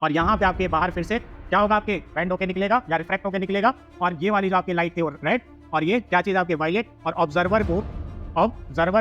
और यहाँ पे आपके बाहर फिर से क्या होगा, आपके बेंड होके निकलेगा या रिफ्रैक्ट होके निकलेगा, और ये वाली जो आपकी लाइट थी वो रेड, और ये क्या चीज़ आपके वायलेट, और ऑब्जर्वर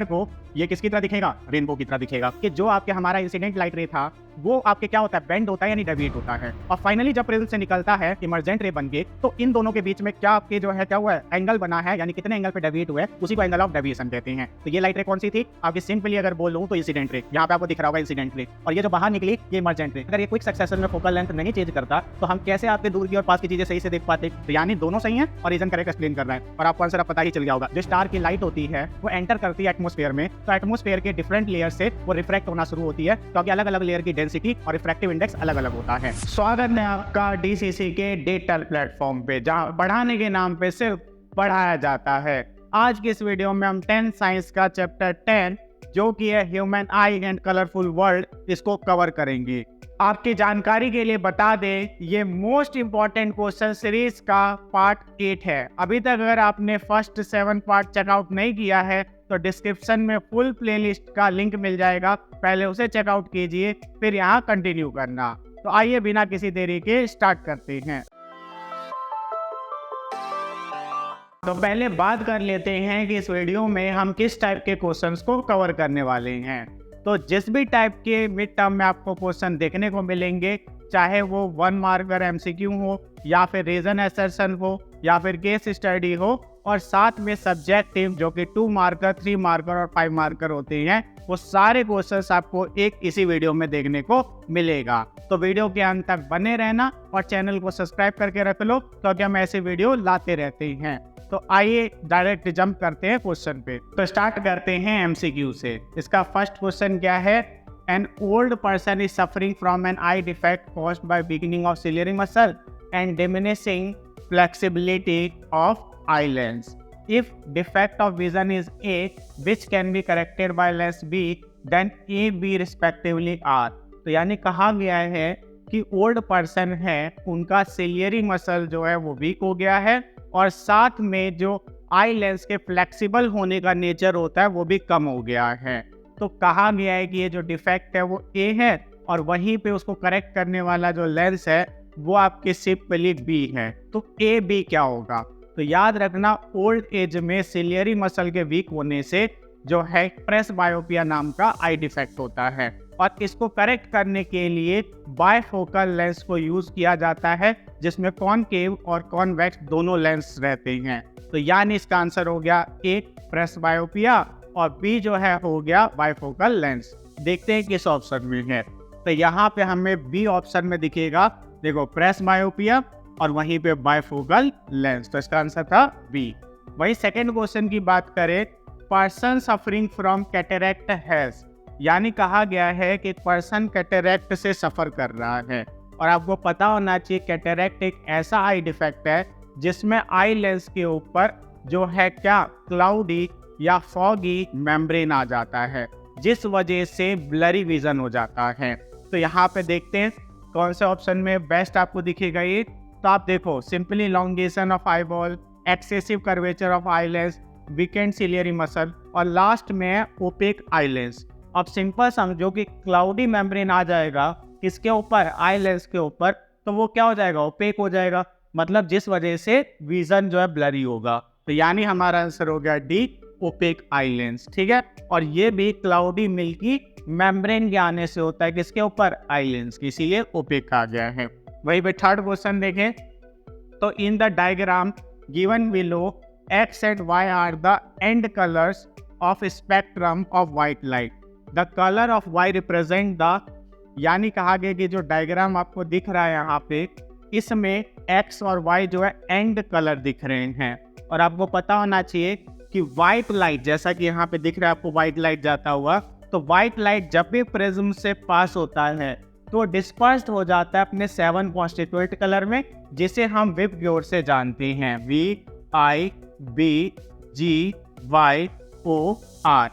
को ये किसकी तरह दिखेगा, रेनबो की तरह दिखेगा। कि जो आपके हमारा इंसिडेंट लाइट रे था वो आपके क्या होता है, बेंड होता है यानी डेविएट होता है, और फाइनली जब प्रिज्म से निकलता है इमर्जेंट रे बन के, तो इन दोनों के बीच में क्या आपके जो है क्या हुआ है, एंगल बना है, यानी कितने एंगल पे डेविएट हुए, उसी को एंगल ऑफ डेविएशन कहते हैं। तो ये लाइट रे कौन सी थी आपकी, सिंपली अगर बोलूं तो इंसिडेंट रे, यहाँ पे आपको दिख रहा होगा इंसिडेंट रे, और ये जो बाहर निकली ये इमर्जेंट रे। अगर ये क्विक सक्सेशन में फोकल लेंथ नहीं चेंज करता तो हम कैसे आपके दूर की और पास की चीजें सही से देख पाते। तो यानी दोनों सही हैं और रीजन करेक्ट एक्सप्लेन कर रहा है, और आपको आंसर पता ही चल गया होगा। जो स्टार की लाइट होती है वो एंटर करती है एटमॉस्फेयर में, तो एटमॉस्फेयर के डिफरेंट लेयर से वो रिफ्रैक्ट होना शुरू होती है, क्योंकि अलग अलग लेयर की डेंसिटी और रिफ्रैक्टिव इंडेक्स अलग अलग होता है। स्वागत है आपका डीसीसी के डिजिटल प्लेटफॉर्म पे, जहां बढ़ाने के नाम पे सिर्फ पढ़ाया जाता है। आज की इस वीडियो में हम 10 साइंस का चैप्टर 10 जो कि है human I and colourful world, इसको कवर करेंगे। आपकी जानकारी के लिए बता दें, ये मोस्ट इंपॉर्टेंट क्वेश्चन सीरीज का पार्ट 8 है। अभी तक अगर आपने फर्स्ट 7 पार्ट चेकआउट नहीं किया है तो डिस्क्रिप्शन में फुल प्लेलिस्ट का लिंक मिल जाएगा, पहले उसे चेकआउट कीजिए फिर यहाँ कंटिन्यू करना। तो आइए बिना किसी देरी के स्टार्ट करते हैं। तो पहले बात कर लेते हैं कि इस वीडियो में हम किस टाइप के क्वेश्चंस को कवर करने वाले हैं। तो जिस भी टाइप के मिड टर्म में आपको क्वेश्चन देखने को मिलेंगे, चाहे वो 1 मार्कर एमसीक्यू हो या फिर रीजन असर्शन हो या फिर केस स्टडी हो, और साथ में सब्जेक्टिव जो कि 2 मार्कर 3 मार्कर और 5 मार्कर होते हैं, वो सारे क्वेश्चंस आपको एक इसी वीडियो में देखने को मिलेगा। तो वीडियो के अंत तक बने रहना और चैनल को सब्सक्राइब करके रख लो, क्योंकि हम ऐसे वीडियो लाते रहते हैं। तो आइए डायरेक्ट जंप करते हैं क्वेश्चन पे। तो स्टार्ट करते हैं एमसीक्यू से। इसका फर्स्ट क्वेश्चन क्या है, an old person is suffering from an eye defect caused by weakening of ciliary muscle and diminishing flexibility of eye lens. If defect of vision is A, which can be corrected by lens B, then A, B respectively are. तो यानी कहा गया है कि old person है, उनका ciliary muscle जो है वो वीक हो गया है, और साथ में जो आई लेंस के फ्लेक्सिबल होने का नेचर होता है वो भी कम हो गया है। तो कहा गया है कि ये जो डिफेक्ट है वो A है, और वहीं पे उसको करेक्ट करने वाला जो लेंस है वो आपके सिंपली B है। तो A B क्या होगा, तो याद रखना ओल्ड एज में सिलियरी मसल के वीक होने से जो है प्रेसबायोपिया नाम का आई डिफेक्ट होता है, और इसको करेक्ट करने के लिए बायफोकल लेंस को यूज किया जाता है, जिसमें कॉनकेव और कॉन्वेक्स दोनों लेंस रहते हैं। तो यानी इसका आंसर हो गया ए प्रेसबायोपिया, और बी जो है हो गया बायफोकल लेंस। देखते हैं किस ऑप्शन में है। तो यहाँ पे हमें बी ऑप्शन में दिखेगा, देखो प्रेसबायोपिया और वहीं पे बायफोकल लेंस, तो इसका आंसर था बी। वही सेकेंड क्वेश्चन की बात करें, person suffering from cataract has, यानी कहा गया है कि पर्सन कैटरेक्ट से सफर कर रहा है, और आपको पता होना चाहिए कैटरेक्ट एक ऐसा आई डिफेक्ट है जिसमें आई लेंस के ऊपर जो है क्या क्लाउडी या फॉगी मेम्ब्रेन आ जाता है, जिस वजह से ब्लरी विजन हो जाता है। तो यहाँ पे देखते हैं कौन से ऑप्शन में बेस्ट आपको दिखेगा ये। तो आप देखो, simply elongation of eye ball, excessive curvature of eye lens, weekend ciliary muscle, और लास्ट में है ओपेक आई लेंस। अब सिंपल समझो कि क्लाउडी मेम्ब्रेन आ जाएगा किसके ऊपर, आई लेंस के ऊपर, तो वो क्या हो जाएगा, ओपेक हो जाएगा, मतलब जिस वजह से विजन जो है ब्लरी होगा। तो यानी हमारा आंसर हो गया डी ओपेक आई लेंस, ठीक है। और ये भी क्लाउडी मिल्की मेम्ब्रेन के आने से होता है, किसके ऊपर, आई लेंस की, इसीलिए ओपेक आ गया है। वही पे थर्ड क्वेश्चन देखें, तो in the diagram given below x and y are the end colours of spectrum of white light, the colour of y represent the, यानी कहा गया कि जो डायग्राम आपको दिख रहा है यहाँ पे, इसमें एक्स और वाई जो है एंड कलर दिख रहे हैं, और आपको पता होना चाहिए कि वाइट लाइट, जैसा कि यहाँ पे दिख रहा है आपको वाइट लाइट जाता हुआ, तो वाइट लाइट जब भी प्रिज्म से पास होता है तो डिस्पर्स्ड हो जाता है अपने 7 कॉन्स्टिट्यूएंट कलर में, जिसे हम विबग्योर से जानते हैं, VI B G Y O R।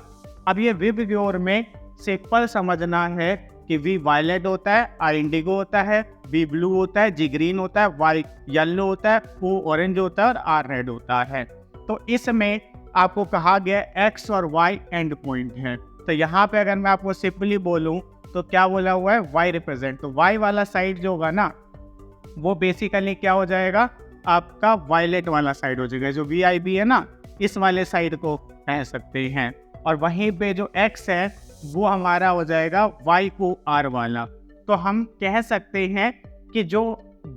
अब ये विबग्योर में सिंपल समझना है कि V वायलेट होता है, I इंडिगो होता है, B ब्लू होता है, G ग्रीन होता है, Y येलो होता है, O ऑरेंज होता है और R रेड होता है। तो इसमें आपको कहा गया X और Y एंड पॉइंट है, तो यहाँ पे अगर मैं आपको सिंपली बोलूँ तो क्या बोला हुआ है, y रिप्रेजेंट। तो y वाला साइड जो होगा ना वो बेसिकली क्या हो जाएगा, आपका वायलेट वाला साइड हो जाएगा। जो VIB है ना, इस वाले साइड को कह सकते हैं। और वहीं पे जो x है वो हमारा हो जाएगा YOR वाला। तो हम कह सकते हैं कि जो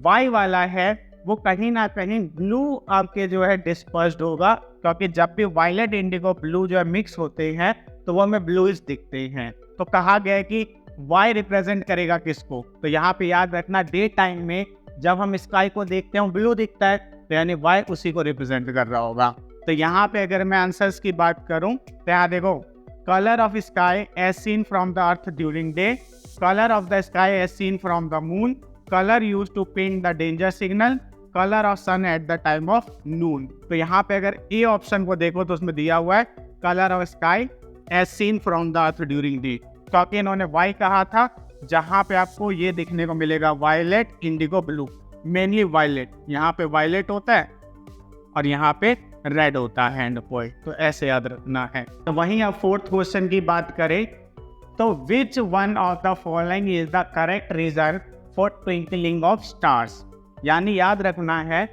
y वाला है वो कहीं ना कहीं ब्लू आपके जो है डिस्पर्स्ड होगा, क्योंकि जब भी वायलेट इंडिगो ब्लू जो है मिक्स होते हैं तो वो हमें ब्लूइश दिखते हैं। तो कहा गया है कि y रिप्रेजेंट करेगा किसको, तो यहाँ पे याद रखना डे टाइम में जब हम स्काई को देखते हैं ब्लू दिखता है, तो यानी y उसी को रिप्रेजेंट कर रहा होगा। तो यहाँ पे अगर मैं आंसर्स की बात करूँ तो यहाँ देखो, colour of sky as seen from the earth during day, colour of the sky as seen from the moon, colour use to pin the danger signal, colour of sun at the time of noon. तो यहाँ पे अगर A option को देखो तो उसमें दिया हुआ है colour of sky as seen from the earth during day, क्योंकि इन्होंने वाई कहा था जहाँ पे आपको ये दिखने को मिलेगा violet indigo blue, mainly violet, यहाँ पे वायलेट होता है और यहाँ पे रेड होता है एंड पॉइंट, तो ऐसे याद रखना है। तो वहीं अब फोर्थ क्वेश्चन की बात करें तो which one of the following is the correct reason for twinkling of stars, यानी याद रखना है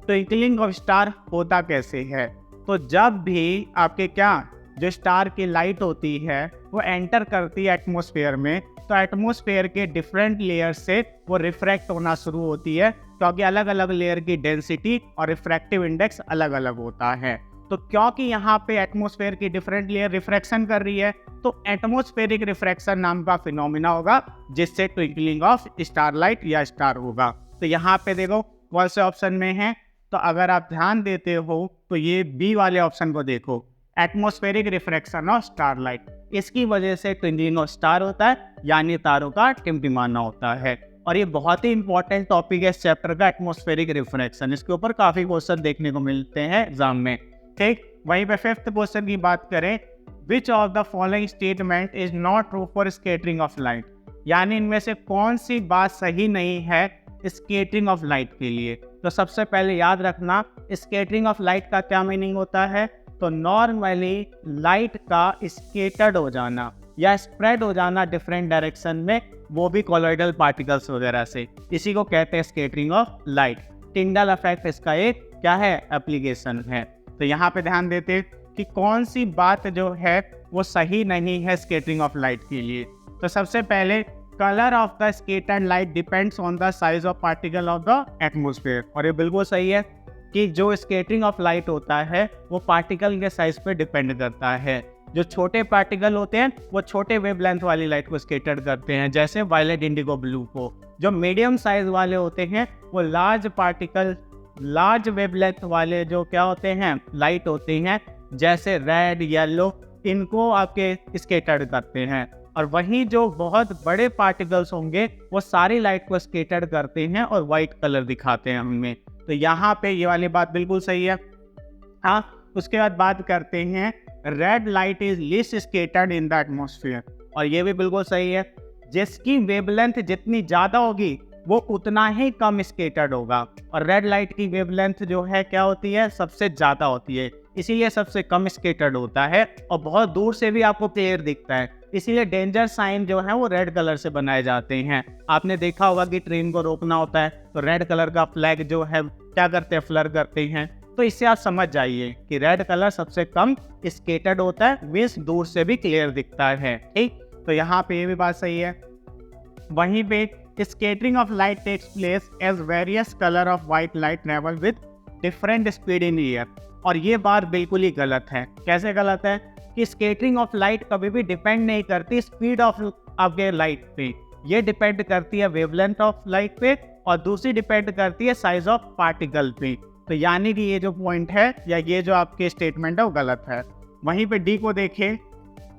ट्विंकलिंग ऑफ स्टार होता कैसे है। तो जब भी आपके क्या जो स्टार की लाइट होती है वो एंटर करती है एटमॉस्फेयर में, तो एटमॉस्फेयर के डिफरेंट लेयर से वो रिफ्रैक्ट होना शुरू होती है, क्योंकि अलग अलग लेयर की डेंसिटी और रिफ्रैक्टिव इंडेक्स अलग अलग होता है। तो क्योंकि यहाँ पे एटमॉस्फेयर की डिफरेंट लेयर रिफ्रैक्शन कर रही है, तो एटमॉस्फेरिक रिफ्रैक्शन नाम का फिनोमिना होगा जिससे ट्विंकलिंग ऑफ स्टारलाइट या स्टार होगा। तो यहाँ पे देखो कौन से ऑप्शन में है, तो अगर आप ध्यान देते हो तो ये बी वाले ऑप्शन को देखो, एटमॉस्फेरिक रिफ्रैक्शन ऑफ स्टारलाइट, इसकी वजह से ट्विंकलिंग ऑफ स्टार होता है, यानी तारों का टिमटिमाना होता है। और ये बहुत ही इंपॉर्टेंट टॉपिक है इस चैप्टर का, एटमॉस्फेरिक रिफ्रैक्शन। इसके ऊपर काफी क्वेश्चन देखने को मिलते हैं एग्जाम में। ठीक, वहीं पे फिफ्थ क्वेश्चन की बात करें, विच of the following statement is not true for scattering of light, यानी इनमें से कौन सी बात सही नहीं है स्कैटरिंग ऑफ लाइट के लिए। तो सबसे पहले याद रखना स्कैटरिंग ऑफ लाइट का क्या मीनिंग होता है, तो नॉर्मली लाइट का स्केटर्ड हो जाना या स्प्रेड हो जाना डिफरेंट डायरेक्शन में, वो भी कॉलोइडल पार्टिकल्स वगैरह से, इसी को कहते हैं scattering of light. Tyndall effect इसका एक क्या है, एप्लीकेशन है। तो यहाँ पे ध्यान देते कि कौन सी बात जो है वो सही नहीं है स्कैटरिंग ऑफ लाइट के लिए। तो सबसे पहले colour of the scattered light depends on the size of particle of the atmosphere, और ये बिल्कुल सही है कि जो स्कैटरिंग ऑफ लाइट होता है वो पार्टिकल के साइज पे डिपेंड करता है। जो छोटे पार्टिकल होते हैं वो छोटे वेवलेंथ वाली लाइट को स्कैटर करते हैं, जैसे वायलेट इंडिगो ब्लू को। जो मीडियम साइज वाले होते हैं वो लार्ज पार्टिकल, लार्ज वेवलेंथ वाले जो क्या होते हैं लाइट होते हैं, जैसे रेड, येलो, इनको आपके स्कैटर करते हैं। और वहीं जो बहुत बड़े पार्टिकल्स होंगे वो सारी लाइट को स्कैटर करते हैं और वाइट कलर दिखाते हैं हमें। तो यहाँ पे ये वाली बात बिल्कुल सही है। हाँ, उसके बाद बात करते हैं red light is list scattered in the atmosphere, और ये भी बिल्कुल सही है। जिसकी वेवलेंथ जितनी ज़्यादा होगी वो उतना ही कम स्कैटर्ड होगा, और रेड लाइट की वेवलेंथ जो है क्या होती है, सबसे ज़्यादा होती है, इसीलिए सबसे कम स्कैटर्ड होता है और बहुत दूर से भी आपको क्लियर दिखता है। इसीलिए डेंजर साइन जो है वो रेड कलर से बनाए जाते हैं। आपने देखा होगा कि ट्रेन को रोकना होता है तो रेड कलर का फ्लैग जो है क्या करते हैं, फ्लर करते हैं। तो इससे आप समझ जाइए कि रेड कलर सबसे कम स्कैटर्ड होता है, मींस दूर से भी क्लियर दिखता है। ठीक, तो यहाँ पे ये भी बात सही है। वहीं पे scattering of light takes place as various colour of white light travel with different speed in air, और ये बात बिल्कुल ही गलत है। कैसे गलत है कि स्कैटरिंग ऑफ लाइट कभी भी डिपेंड नहीं करती स्पीड ऑफ आपके लाइट पे, ये डिपेंड करती है वेवलेंथ ऑफ लाइट पे, और दूसरी डिपेंड करती है साइज ऑफ पार्टिकल पे। तो यानी कि ये जो पॉइंट है या ये जो आपके स्टेटमेंट है वो गलत है। वहीं पे डी को देखें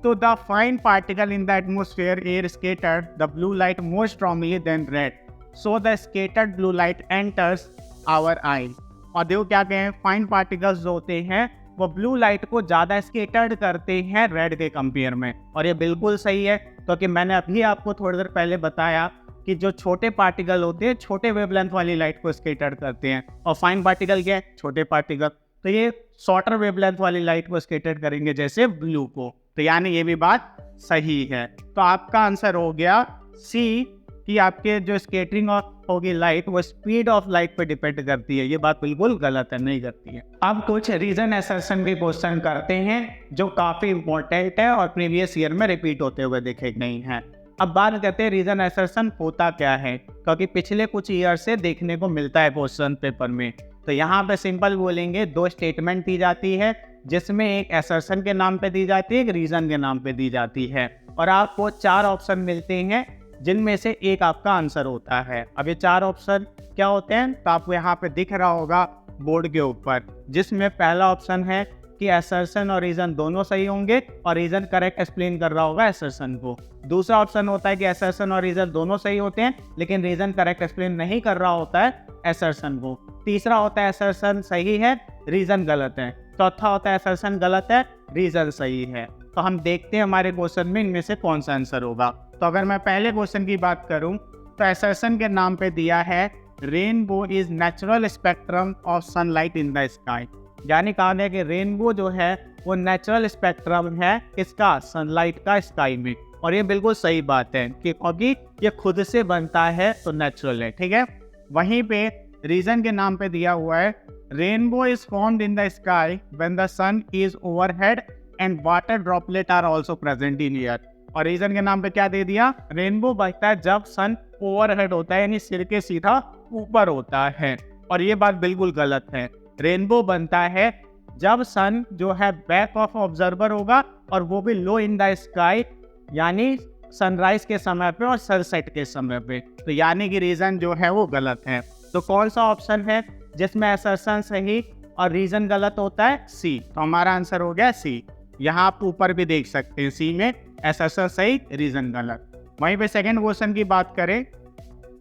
तो the fine particle in the atmosphere air scattered the blue light more strongly than red, so the scattered blue light enters our eye. और देखो क्या कहें, फाइन पार्टिकल्स जो होते हैं वो ब्लू लाइट को ज़्यादा स्कैटर्ड करते हैं रेड के कंपेयर में, और ये बिल्कुल सही है, क्योंकि मैंने अभी आपको थोड़ी देर पहले बताया कि जो छोटे पार्टिकल होते हैं छोटे वेवलेंथ वाली लाइट को स्कैटर करते हैं, और फाइन पार्टिकल क्या है, छोटे पार्टिकल, तो ये शॉर्टर वेवलेंथ वाली लाइट को स्कैटर करेंगे जैसे ब्लू को। तो यानी ये भी बात सही है। तो आपका आंसर हो गया सी, कि आपके जो स्कैटरिंग होगी लाइट वो स्पीड ऑफ लाइट पे डिपेंड करती है। ये बात बिल्कुल गलत है, नहीं करती है। अब कुछ रीजन असर्शन के क्वेश्चन करते हैं जो काफी इंपॉर्टेंट है और प्रीवियस ईयर में रिपीट होते हुए देखे गए हैं। अब बात करते हैं रीजन असर्शन होता क्या है, क्योंकि पिछले कुछ ईयर से देखने को मिलता है क्वेश्चन पेपर में। तो यहाँ पे सिंपल बोलेंगे, दो स्टेटमेंट दी जाती है जिसमें एक असर्शन के नाम पे दी जाती है, एक रीजन के नाम पे दी जाती है, और आपको 4 ऑप्शन मिलते हैं जिनमें से एक आपका आंसर होता है। अब ये 4 ऑप्शन क्या होते हैं, तो आपको यहाँ पे दिख रहा होगा बोर्ड के ऊपर, जिसमें पहला ऑप्शन है कि असर्शन और रीजन दोनों सही होंगे और रीजन करेक्ट एक्सप्लेन कर रहा होगा असर्शन को। दूसरा ऑप्शन होता है कि असर्शन और रीजन दोनों सही होते हैं लेकिन रीजन करेक्ट एक्सप्लेन नहीं कर रहा होता है असर्शन को। तीसरा होता है असर्शन सही है, रीजन गलत है। चौथा होता है असर्शन गलत है, रीजन सही है। तो हम देखते हैं हमारे क्वेश्चन में इनमें से कौन सा आंसर होगा। तो अगर मैं पहले क्वेश्चन की बात करूं तो असर्शन के नाम पे दिया है rainbow is natural spectrum of sunlight in the sky, यानी कहा गया कि रेनबो जो है वो नेचुरल स्पेक्ट्रम है किसका, सनलाइट का स्काई में। और ये बिल्कुल सही बात है कि क्योंकि ये खुद से बनता है तो नेचुरल है, ठीक है। वहीं पे रीजन के नाम पे दिया हुआ है rainbow is formed in the sky when the sun is overhead and water droplet are also present in air. और रीजन के नाम पे क्या दे दिया, रेनबो बनता है जब सन ओवरहेड होता है, यानी सिर के सीधा ऊपर होता है। और ये बात बिल्कुल गलत है। रेनबो बनता है जब सन जो है बैक ऑफ ऑब्जर्वर होगा और वो भी लो इन द स्काई, यानी सनराइज के समय पे और सनसेट के समय पे। तो यानी कि रीजन जो है वो गलत है। तो कौन सा ऑप्शन है जिसमें असर्शन सही और रीजन गलत होता है, सी। तो हमारा आंसर हो गया सी। यहाँ आप ऊपर भी देख सकते हैं सी में असर्शन सही, रीजन गलत। वहीं पे सेकंड क्वेश्चन की बात करें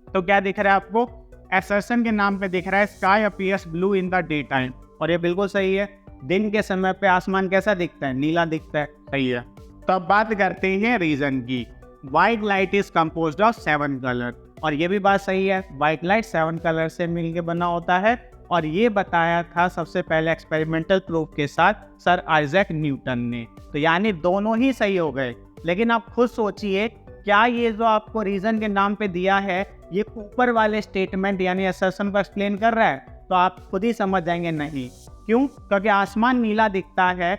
तो क्या दिख रहा है आपको, असर्शन के नाम पे दिख रहा है sky appears blue in the day time. और ये बिल्कुल सही है, दिन के समय पे आसमान कैसा दिखता है, नीला दिखता है, सही है। तो अब बात करते हैं रीजन की। White light is composed of 7 colour, और ये भी बात सही है, व्हाइट लाइट 7 कलर से मिलके बना होता है। और ये बताया था सबसे पहले एक्सपेरिमेंटल प्रूफ के साथ सर आइजैक न्यूटन ने। तो यानी दोनों ही सही हो गए। लेकिन आप खुद सोचिए, क्या ये जो आपको रीजन के नाम पे दिया है ये ऊपर वाले स्टेटमेंट यानी असर्शन को एक्सप्लेन कर रहा है? तो आप खुद ही समझ जाएंगे नहीं। क्यों? क्योंकि आसमान नीला दिखता है,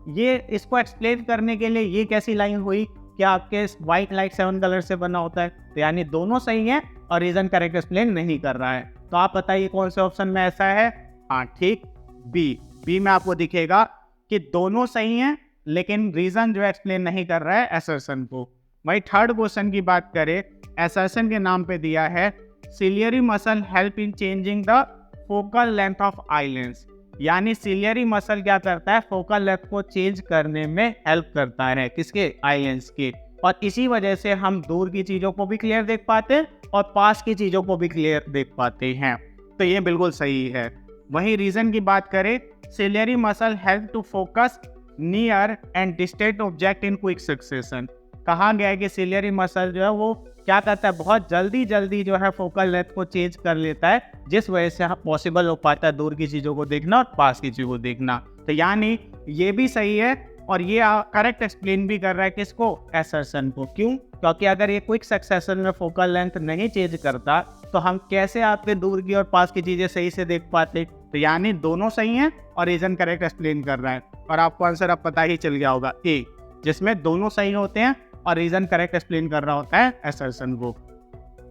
ये इसको एक्सप्लेन करने के लिए ये कैसी लाइन हुई कि आपके व्हाइट लाइट 7 कलर से बना होता है। तो यानी दोनों सही हैं और रीजन करेक्ट एक्सप्लेन नहीं कर रहा है। तो आप बताइए कौन से ऑप्शन में ऐसा है? हाँ ठीक, बी में आपको दिखेगा कि दोनों सही हैं लेकिन रीजन जो एक्सप्लेन नहीं कर रहा है असर्शन को। वही थर्ड क्वेश्चन की बात करें, असर्शन के नाम पे दिया है ciliary muscle help in changing the focal length of eye lens, यानी सिलियरी मसल क्या करता है, फोकल लेंथ को चेंज करने में हेल्प करता है, किसके, आई लेंस के। और इसी वजह से हम दूर की चीजों को भी क्लियर देख पाते हैं और पास की चीजों को भी क्लियर देख पाते हैं। तो ये बिल्कुल सही है। वही रीजन की बात करें, ciliary muscle help to focus near and distant object in quick succession. कहा गया है कि सिलियरी मसल जो है वो क्या करता है, बहुत जल्दी जो है फोकल लेंथ को चेंज कर लेता है, जिस वजह से पॉसिबल हो पाता है दूर की चीज़ों को देखना और पास की चीज़ों को देखना। तो यानी ये भी सही है और ये करेक्ट एक्सप्लेन भी कर रहा है किसको, असर्शन को। क्यों? क्योंकि अगर ये क्विक सक्सेशन में फोकल लेंथ नहीं चेंज करता तो हम कैसे आपके दूर की और पास की चीज़ें सही से देख पाते। तो यानी दोनों सही हैं और रीजन करेक्ट एक्सप्लेन कर रहा है। और आपको आंसर अब पता ही चल गया होगा, ए, जिसमें दोनों सही होते हैं और रीजन करेक्ट एक्सप्लेन कर रहा होता है असर्शन को।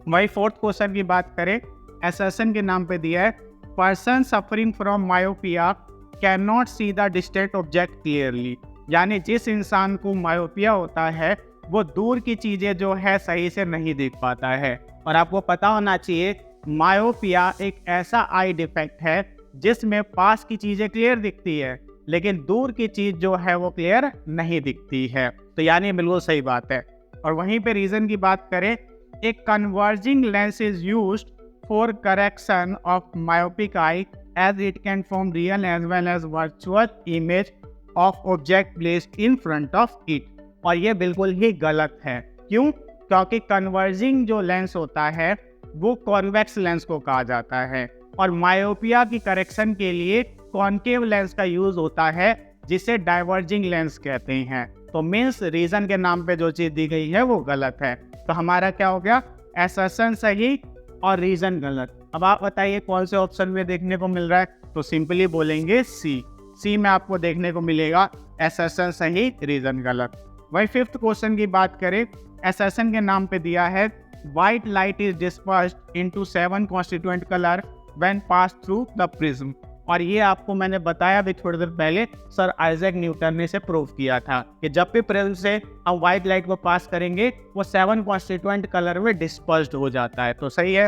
वही फोर्थ क्वेश्चन की बात करें, असर्शन के नाम पे दिया है person suffering from myopia can not see the distant object clearly, यानी जिस इंसान को मायोपिया होता है वो दूर की चीजें जो है सही से नहीं देख पाता है। और आपको पता होना चाहिए मायोपिया एक ऐसा आई डिफेक्ट है जिसमें पास की चीजें क्लियर दिखती है लेकिन दूर की चीज जो है वो क्लियर नहीं दिखती है। तो यानी बिल्कुल सही बात है। और वहीं पे रीजन की बात करें, एक converging lens is used for correction of myopic eye as it can form real as well as virtual image of object placed in front of it. और ये बिल्कुल ही गलत है। क्यों? क्योंकि कन्वर्जिंग जो लेंस होता है वो कॉन्वेक्स लेंस को कहा जाता है और मायोपिया की करेक्शन के लिए कॉन्केव लेंस का यूज होता है जिसे डाइवर्जिंग लेंस कहते हैं। तो मीन्स रीजन के नाम पे जो चीज दी गई है वो गलत है। तो हमारा क्या हो गया, असर्शन सही और रीजन गलत। अब आप बताइए कौन से ऑप्शन में देखने को मिल रहा है, तो सिंपली बोलेंगे सी में आपको देखने को मिलेगा असर्शन सही रीजन गलत। वही फिफ्थ क्वेश्चन की बात करें, असर्शन के नाम पे दिया है white light is dispersed into 7 constituent colour when pass through the prism. और ये आपको मैंने बताया भी थोड़ी देर पहले, सर आइजैक न्यूटन ने इसे प्रूव किया था कि जब भी प्रिज्म से हम व्हाइट लाइट को पास करेंगे वो 7 कॉन्स्टिट्यूएंट कलर में डिस्पर्स्ड हो जाता है, तो सही है।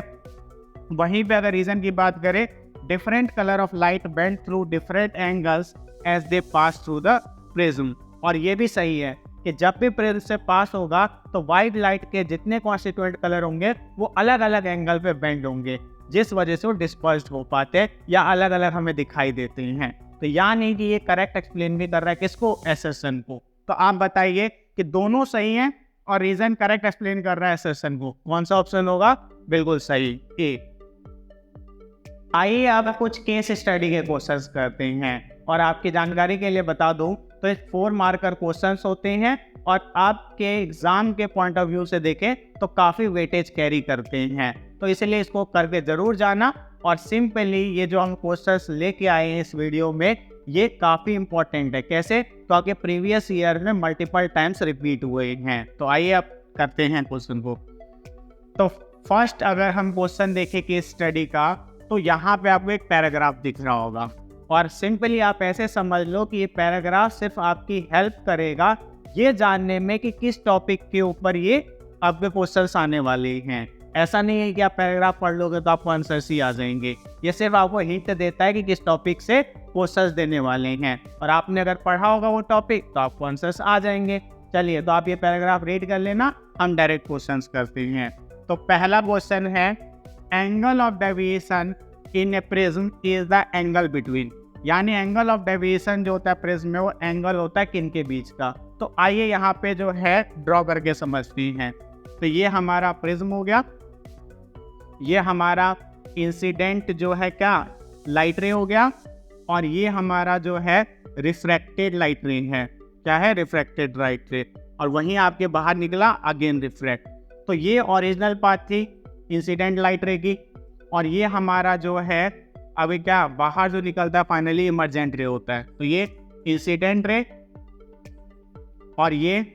वहीं पे अगर रीजन की बात करें, different colour of light bend through different angles as they pass through the prism. और ये भी सही है कि जब भी प्रिज्म से पास होगा तो व्हाइट लाइट के जितने कॉन्स्टिट्यूएंट कलर होंगे वो अलग अलग एंगल पे बेंड होंगे, जिस वजह से वो डिस्पर्स्ड हो पाते हैं या अलग अलग हमें दिखाई देते हैं। तो यानी कि ये करेक्ट एक्सप्लेन भी कर रहा है किसको, असर्शन को। तो आप बताइए कि दोनों सही हैं और रीजन करेक्ट एक्सप्लेन कर रहा है असर्शन को, कौन सा ऑप्शन होगा, बिल्कुल सही ए। आइए अब कुछ केस स्टडी के क्वेश्चंस करते हैं। और आपकी जानकारी के लिए बता दूं तो 4 मार्कर क्वेश्चंस होते हैं और आपके एग्जाम के पॉइंट ऑफ व्यू से देखें तो काफ़ी वेटेज कैरी करते हैं, तो इसलिए इसको करके ज़रूर जाना। और सिंपली ये जो हम क्वेश्चंस लेके आए हैं इस वीडियो में ये काफ़ी इंपॉर्टेंट है। कैसे, तो आगे प्रीवियस ईयर में मल्टीपल टाइम्स रिपीट हुए हैं। तो आइए अब करते हैं क्वेश्चन को। तो फर्स्ट अगर हम क्वेश्चन देखें केस स्टडी का, तो यहाँ पे आपको एक पैराग्राफ दिख रहा होगा और सिंपली आप ऐसे समझ लो कि ये पैराग्राफ सिर्फ आपकी हेल्प करेगा ये जानने में कि किस टॉपिक के ऊपर ये आपके क्वेश्चंस आने वाले हैं। ऐसा नहीं है कि आप पैराग्राफ पढ़ लोगे तो आपको आंसर्स ही आ जाएंगे, ये सिर्फ आपको हिंट देता है कि किस टॉपिक से क्वेश्चंस देने वाले हैं, और आपने अगर पढ़ा होगा वो टॉपिक तो आपको आंसर्स आ जाएंगे। चलिए तो आप ये पैराग्राफ रीड कर लेना, हम डायरेक्ट क्वेश्चंस करते हैं। तो पहला क्वेश्चन है, angle of deviation in A prism is the angle between. यानी एंगल ऑफ डेविएशन जो होता है प्रिज्म में वो एंगल होता है किन के बीच का। तो आइए यहाँ पे जो है ड्रॉ करके समझते हैं। तो ये हमारा प्रिज्म हो गया, ये हमारा इंसिडेंट जो है क्या लाइट रे हो गया, और ये हमारा जो है रिफ्रैक्टेड लाइट रे है, क्या है रिफ्रैक्टेड लाइट रे, और वहीं आपके बाहर निकला अगेन रिफ्रैक्ट। तो ये ओरिजिनल पाथ थी इंसिडेंट लाइट रे की, और ये हमारा जो है अभी क्या बाहर जो निकलता है फाइनली इमर्जेंट रे होता है। तो ये इंसिडेंट रे और ये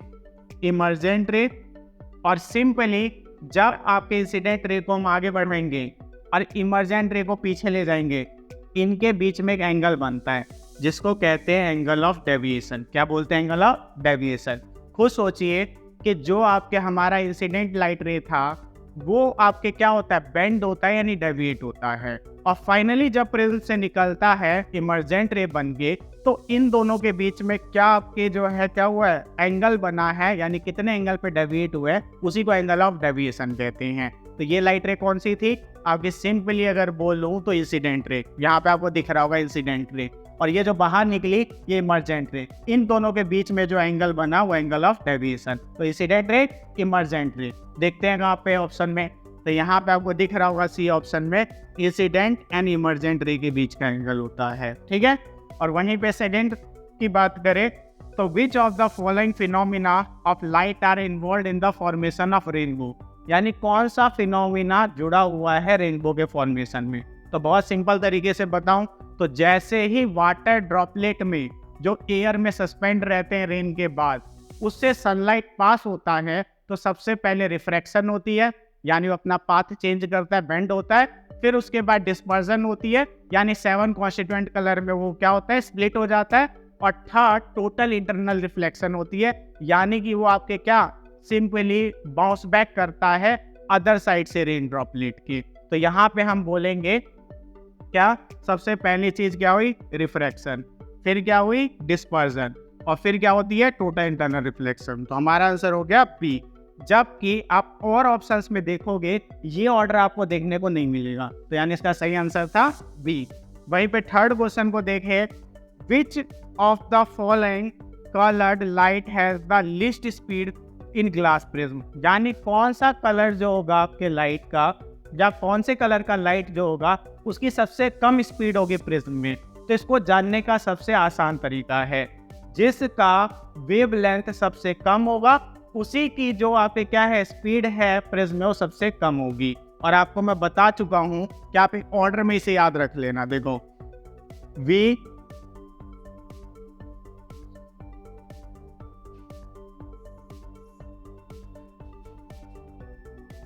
इमर्जेंट रे, और सिंपली जब आपके इंसिडेंट रे को हम आगे बढ़ाएंगे और इमर्जेंट रे को पीछे ले जाएंगे, इनके बीच में एक एंगल बनता है जिसको कहते हैं एंगल ऑफ डेविएशन। क्या बोलते हैं, एंगल ऑफ डेविएशन। खुद सोचिए कि जो आपके हमारा इंसिडेंट लाइट रे था वो आपके क्या होता है, बेंड होता है यानी डेविएट होता है, और फाइनली जब प्रिज्म से निकलता है इमर्जेंट रे बन के, तो इन दोनों के बीच में क्या आपके जो है क्या हुआ है, एंगल बना है, यानी कितने एंगल पे डेविएट हुआ है उसी को एंगल ऑफ डेविएशन कहते हैं। तो ये लाइट रे कौन सी थी, आपकी सिंपली अगर बोलूं तो इंसिडेंट रे, यहाँ पे आपको दिख रहा होगा इंसिडेंट रे, और ये जो बाहर निकली ये इमर्जेंट रे। इन दोनों के बीच में जो एंगल बना वो एंगल ऑफ डेविएशन। तो इंसिडेंट रे, इमर्जेंट रे। देखते हैं कहाँ पे ऑप्शन में, तो यहाँ पे आपको दिख रहा होगा सी ऑप्शन में इंसिडेंट एंड इमर्जेंट रे के बीच का एंगल होता है, ठीक है। और वहीं पे सेकंड की बात करें तो which of the following phenomena of light are involve in the formation of rainbow. यानी कौन सा फिनोमिना जुड़ा हुआ है रेनबो के फॉर्मेशन में। तो बहुत सिंपल तरीके से बताऊं तो जैसे ही वाटर ड्रॉपलेट में जो एयर में सस्पेंड रहते हैं रेन के बाद, उससे सनलाइट पास होता है तो सबसे पहले रिफ्रैक्शन होती है, यानी वो अपना पाथ चेंज करता है, बेंड होता है। फिर उसके बाद डिस्पर्जन होती है, यानी 7 कॉन्स्टिट्यूएंट कलर में वो क्या होता है, स्प्लिट हो जाता है। और थर्ड टोटल इंटरनल रिफ्लेक्शन होती है, यानी कि वो आपके क्या सिंपली बाउंस बैक करता है अदर साइड से रेन ड्रॉपलेट की। तो यहाँ पे हम बोलेंगे क्या, सबसे पहली चीज क्या हुई, रिफ्रैक्शन, फिर क्या हुई डिस्पर्जन, और फिर क्या होती है टोटल इंटरनल रिफ्लेक्शन। तो हमारा आंसर हो गया बी। जबकि आप और ऑप्शंस में देखोगे ये ऑर्डर आपको देखने को नहीं मिलेगा, तो यानी इसका सही आंसर था बी। वहीं पे थर्ड क्वेश्चन को देखें, विच of the following coloured light has the least speed in glass prism. यानी कौन सा कलर जो होगा आपके लाइट का, या कौन से कलर का लाइट जो होगा उसकी सबसे कम स्पीड होगी प्रिज्म में। तो इसको जानने का सबसे आसान तरीका है, जिसका वेवलेंथ सबसे कम होगा उसी की जो आपके क्या है स्पीड है प्रिज्म में वो सबसे कम होगी। और आपको मैं बता चुका हूं कि आप एक ऑर्डर में इसे याद रख लेना। देखो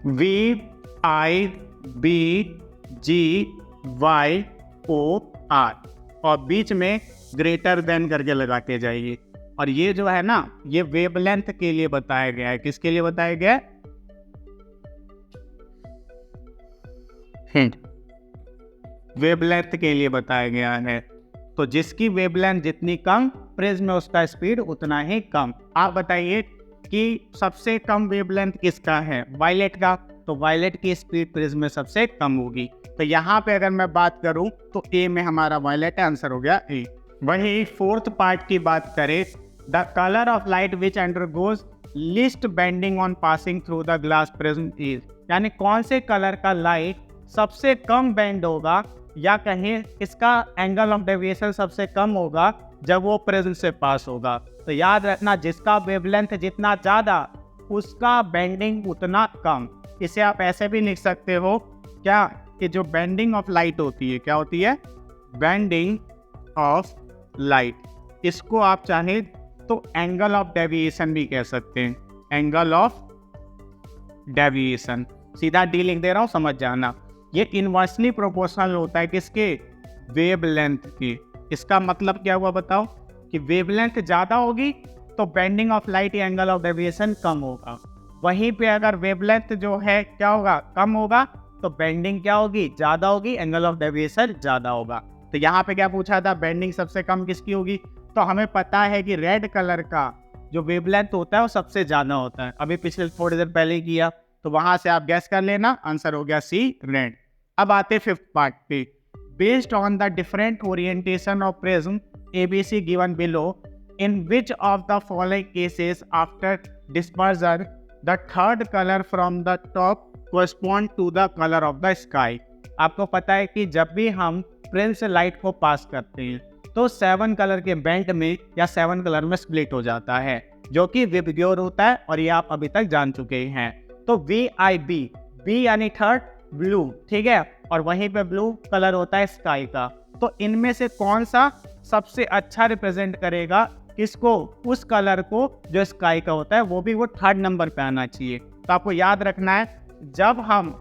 VIBGYOR और बीच में ग्रेटर देन करके लगा के जाइए। और ये जो है ना ये वेवलेंथ के लिए बताया गया है। किसके लिए बताया गया है? वेवलेंथ के लिए बताया गया है। तो जिसकी वेवलेंथ जितनी कम प्रिज्म में उसका स्पीड उतना ही कम। आप बताइए कि सबसे कम वेवलेंथ किसका है? वायलेट का। तो वायलेट की स्पीड प्रिज्म में सबसे कम होगी। तो यहाँ पे अगर मैं बात करूं तो ए में हमारा वायलेट आंसर हो गया ए। वही फोर्थ पार्ट की बात करें, the colour of light which undergoes least bending on passing through the glass prism is, यानी कौन से कलर का लाइट सबसे कम बेंड होगा या कहें इसका एंगल ऑफ डेविएशन सबसे कम होगा जब वो प्रिज्म से पास होगा। तो याद रखना जिसका वेवलेंथ जितना ज़्यादा उसका बेंडिंग उतना कम। इसे आप ऐसे भी लिख सकते हो क्या कि जो बेंडिंग ऑफ लाइट होती है क्या होती है? Bending of light. इसको आप चाहे तो एंगल ऑफ डेविएशन भी कह सकते हैं। एंगल ऑफ डेविएशन, सीधा डी लिख दे रहा हूँ, समझ जाना। ये इनवर्सली प्रोपोर्शनल होता है किसके? वेवलेंथ की। इसका मतलब क्या हुआ बताओ कि वेवलेंथ ज़्यादा होगी तो बेंडिंग ऑफ लाइट या एंगल ऑफ डेविएशन कम होगा। वहीं पे अगर वेवलेंथ जो है क्या होगा? कम होगा, तो बेंडिंग क्या होगी? ज़्यादा होगी, एंगल ऑफ डेविएशन ज़्यादा होगा। तो यहाँ पे क्या पूछा था? बेंडिंग सबसे कम किसकी होगी? तो हमें पता है कि रेड कलर का जो वेवलेंथ होता है वो सबसे ज़्यादा होता है। अभी पिछले थोड़ी देर पहले ही किया, तो वहाँ से आप गैस कर लेना, आंसर हो गया सी रेड। अब आते फिफ्थ पार्ट पे। Based on the different orientation of prism ABC given below, in which of the following cases after dispersion the third colour from the top correspond to the colour of the sky. आपको पता है कि जब भी हम prism से light को पास करते हैं तो 7 कलर के बैंड में या 7 कलर में स्प्लिट हो जाता है, जो कि विबग्योर होता है और ये आप अभी तक जान चुके हैं। तो VIB, B यानी थर्ड, ब्लू, ठीक है, और वहीं पे ब्लू कलर होता है स्काई का। तो इनमें से कौन सा सबसे अच्छा रिप्रेजेंट करेगा किसको? उस कलर को जो स्काई का होता है, वो भी वो थर्ड नंबर पे आना चाहिए। तो आपको याद रखना है जब हम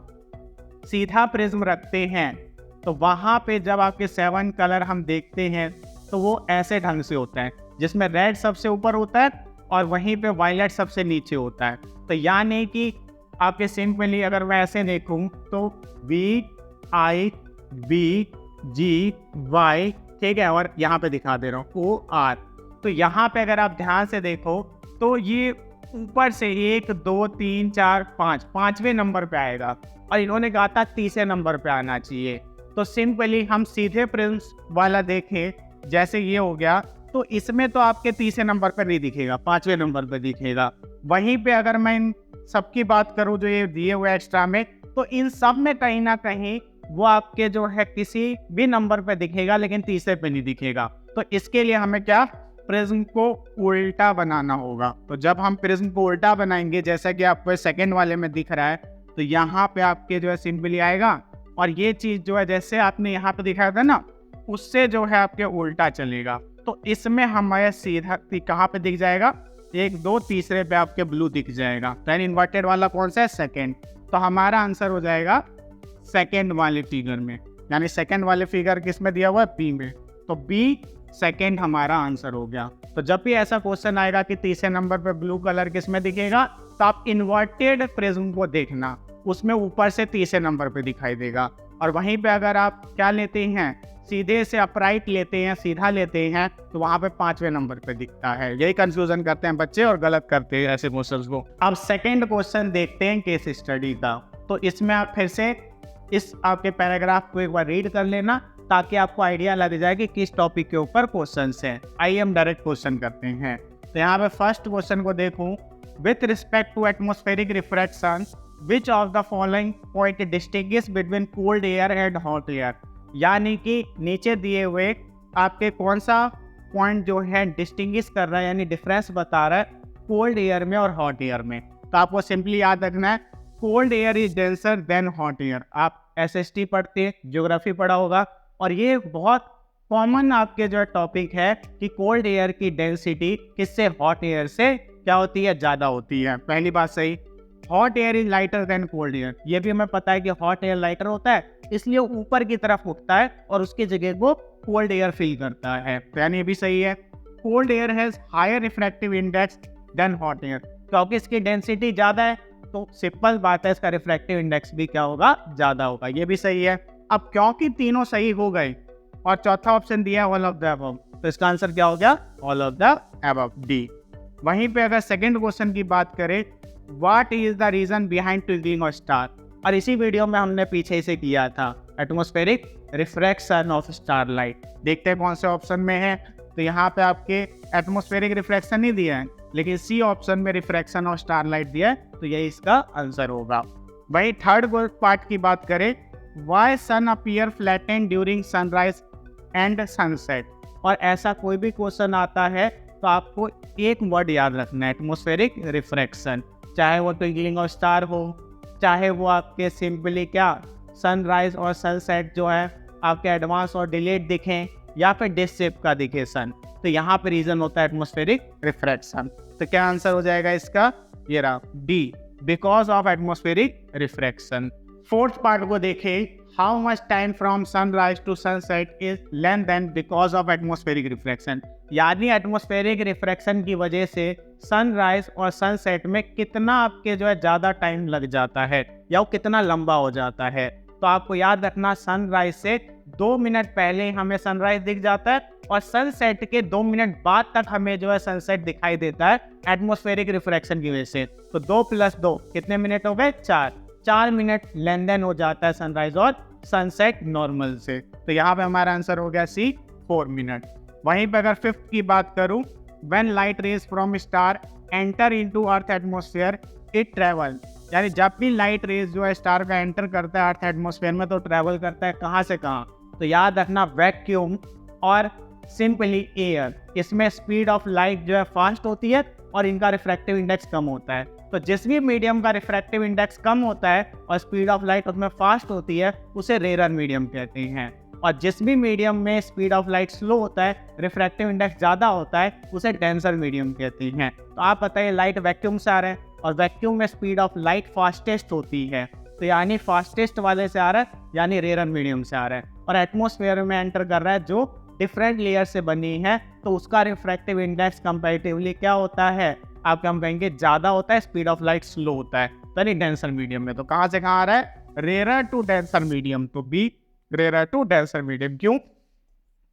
सीधा प्रिज्म रखते हैं तो वहाँ पे जब आपके 7 कलर हम देखते हैं तो वो ऐसे ढंग से होता है, जिसमें रेड सबसे ऊपर होता है और वहीं पे वायलेट सबसे नीचे होता है। तो यानी कि आपके सिंपली अगर मैं ऐसे देखूं तो VIBGY, ठीक है, और यहाँ पे दिखा दे रहा हूँ OR। तो यहाँ पे अगर आप ध्यान से देखो तो ये ऊपर से 1 2 3 4 5 पांचवें नंबर पे आएगा और इन्होंने कहा था तीसरे नंबर पे आना चाहिए। तो सिंपली हम सीधे प्रिज्म वाला देखें, जैसे ये हो गया, तो इसमें तो आपके तीसरे नंबर पर नहीं दिखेगा, पांचवें नंबर पर दिखेगा। वहीं पे अगर मैं इन सबकी बात करूं जो ये दिए हुए एक्स्ट्रा में, तो इन सब में कहीं ना कहीं वो आपके जो है किसी भी नंबर पे दिखेगा लेकिन तीसरे पे नहीं दिखेगा। तो इसके लिए हमें क्या प्रिज्म को उल्टा बनाना होगा। तो जब हम प्रिज्म को उल्टा बनाएंगे, जैसा कि आपको सेकंड वाले में दिख रहा है, तो यहाँ पे आपके जो है सिंपली आएगा और ये चीज़ जो है जैसे आपने यहाँ पे दिखाया था ना, उससे जो है आपके उल्टा चलेगा। तो इसमें हमारे सीधा कहाँ पे दिख जाएगा? 1 2 तीसरे पे आपके ब्लू दिख जाएगा। तो इन्वर्टेड वाला कौन सा है? सेकेंड। तो हमारा आंसर हो जाएगा सेकेंड वाले फिगर में, यानी सेकेंड वाले फिगर किस में दिया हुआ है? बी में। तो बी सेकेंड हमारा आंसर हो गया। तो जब भी ऐसा क्वेश्चन आएगा कि तीसरे नंबर पे ब्लू कलर किस में दिखेगा, तो आप इन्वर्टेड प्रिज्म को देखना, उसमें ऊपर से तीसरे नंबर पे दिखाई देगा। और वहीं पे अगर आप क्या लेते हैं, सीधे से अपराइट लेते हैं, सीधा लेते हैं, तो वहाँ पे पांचवें नंबर पे दिखता है। यही कंफ्यूजन करते हैं बच्चे और गलत करते हैं ऐसे क्वेश्चंस को। अब सेकंड क्वेश्चन देखते हैं केस स्टडी का। तो इसमें आप फिर से इस आपके पैराग्राफ को एक बार रीड कर लेना ताकि आपको आइडिया लग जाए कि किस टॉपिक के ऊपर क्वेश्चन है। आइए हम डायरेक्ट क्वेश्चन करते हैं। तो यहाँ पे फर्स्ट क्वेश्चन को देखूं, with respect to atmospheric refraction which of the following point distinguish between cold air and hot air. यानी कि नीचे दिए हुए आपके कौन सा पॉइंट जो है डिस्टिंग्विश कर रहा है, यानी डिफरेंस बता रहा है कोल्ड एयर में और हॉट एयर में। तो आपको सिंपली याद रखना है cold air is denser then hot air. आप एसएसटी पढ़ते, ज्योग्राफी पढ़ा होगा, और ये बहुत कॉमन आपके जो टॉपिक है कि कोल्ड एयर की डेंसिटी किससे, हॉट एयर से क्या होती है, ज़्यादा होती है। पहली बात सही। Hot air is lighter than cold air, ये भी हमें पता है कि हॉट एयर लाइटर होता है, इसलिए ऊपर की तरफ उठता है और उसकी जगह को कोल्ड एयर फिल करता है। तो यानी ये भी सही है। Cold air has higher refractive index than hot air, क्योंकि इसकी डेंसिटी ज़्यादा है तो सिंपल बात है इसका रिफ्रैक्टिव इंडेक्स भी क्या होगा, ज़्यादा होगा। ये भी सही है। अब क्योंकि तीनों सही हो गए और चौथा ऑप्शन दिया ऑल ऑफ द अबव, तो इसका आंसर क्या हो गया, all of the above, D. वहीं पे अगर सेकंड क्वेश्चन की बात करें, what is the reason behind twinkling of star, और इसी वीडियो में हमने पीछे से किया था atmospheric refraction of star light. देखते हैं कौन से ऑप्शन में है। तो यहाँ पे आपके एटमॉस्फेरिक रिफ्रैक्शन नहीं दिया है, लेकिन सी ऑप्शन में रिफ्रैक्शन ऑफ स्टार लाइट दिया है, तो यही इसका आंसर होगा। वही थर्ड पार्ट की बात करें, why sun appear flattened during sunrise and sunset, और ऐसा कोई भी क्वेश्चन आता है तो आपको एक वर्ड याद रखना है, एटमॉस्फेरिक रिफ्रैक्शन। चाहे वो ट्विंकलिंग ऑफ स्टार हो, चाहे वो आपके सिंपली क्या सनराइज और सनसेट जो है आपके एडवांस और डिलेड दिखें, या फिर डिश शेप का दिखे सन, तो यहाँ पे रीजन होता है एटमॉस्फेरिक रिफ्रैक्शन। तो क्या आंसर हो जाएगा इसका, ये रहा D, because of atmospheric refraction. Fourth part को देखें, how much time from sunrise to sunset is length than because of atmospheric refraction, यानी एटमॉस्फेरिक रिफ्रैक्शन की वजह से सनराइज और सनसेट में कितना आपके जो है ज़्यादा टाइम लग जाता है या वो कितना लंबा हो जाता है। तो आपको याद रखना सनराइज से 2 मिनट पहले हमें सनराइज दिख जाता है और सनसेट के 2 मिनट बाद तक हमें जो है सनसेट दिखाई देता है एटमॉस्फेरिक रिफ्रैक्शन की वजह से। तो 2 + 2 कितने मिनट हो गए, 4 मिनट लेन देन हो जाता है सनराइज और सनसेट नॉर्मल से। तो यहाँ पे हमारा आंसर हो गया सी, 4 मिनट। वहीं पे अगर फिफ्थ की बात करूं, when light rays from star enter into earth atmosphere it travel, यानी जब भी लाइट रेज जो है स्टार का एंटर करता है अर्थ एटमॉस्फेयर में तो ट्रेवल करता है कहाँ से कहाँ, तो याद रखना वैक्यूम और सिंपली एयर, इसमें स्पीड ऑफ लाइट जो है फास्ट होती है और इनका रिफ्रैक्टिव इंडेक्स कम होता है। तो जिस भी मीडियम का रिफ्रैक्टिव इंडेक्स कम होता है और स्पीड ऑफ लाइट उसमें फास्ट होती है उसे रेयर मीडियम कहते हैं, और जिस भी मीडियम में स्पीड ऑफ लाइट स्लो होता है, रिफ्रैक्टिव इंडेक्स ज़्यादा होता है, उसे डेंसर मीडियम कहते हैं। तो आप बताइए लाइट वैक्यूम से आ रहा है और वैक्यूम में स्पीड ऑफ लाइट फास्टेस्ट होती है, तो यानी फास्टेस्ट वाले से आ रहा है यानी रेयर मीडियम से आ रहा है, और एटमॉस्फेयर में एंटर कर रहा है जो डिफरेंट लेयर से बनी है, तो उसका रिफ्रैक्टिव इंडेक्स कंपैरेटिवली क्या होता है, आप हम कहेंगे ज़्यादा होता है, स्पीड ऑफ लाइट स्लो होता है, यानी डेंसर मीडियम में। तो कहाँ से कहाँ आ रहा है, रेयर टू डेंसर मीडियम, तो B rare to denser medium. क्यों,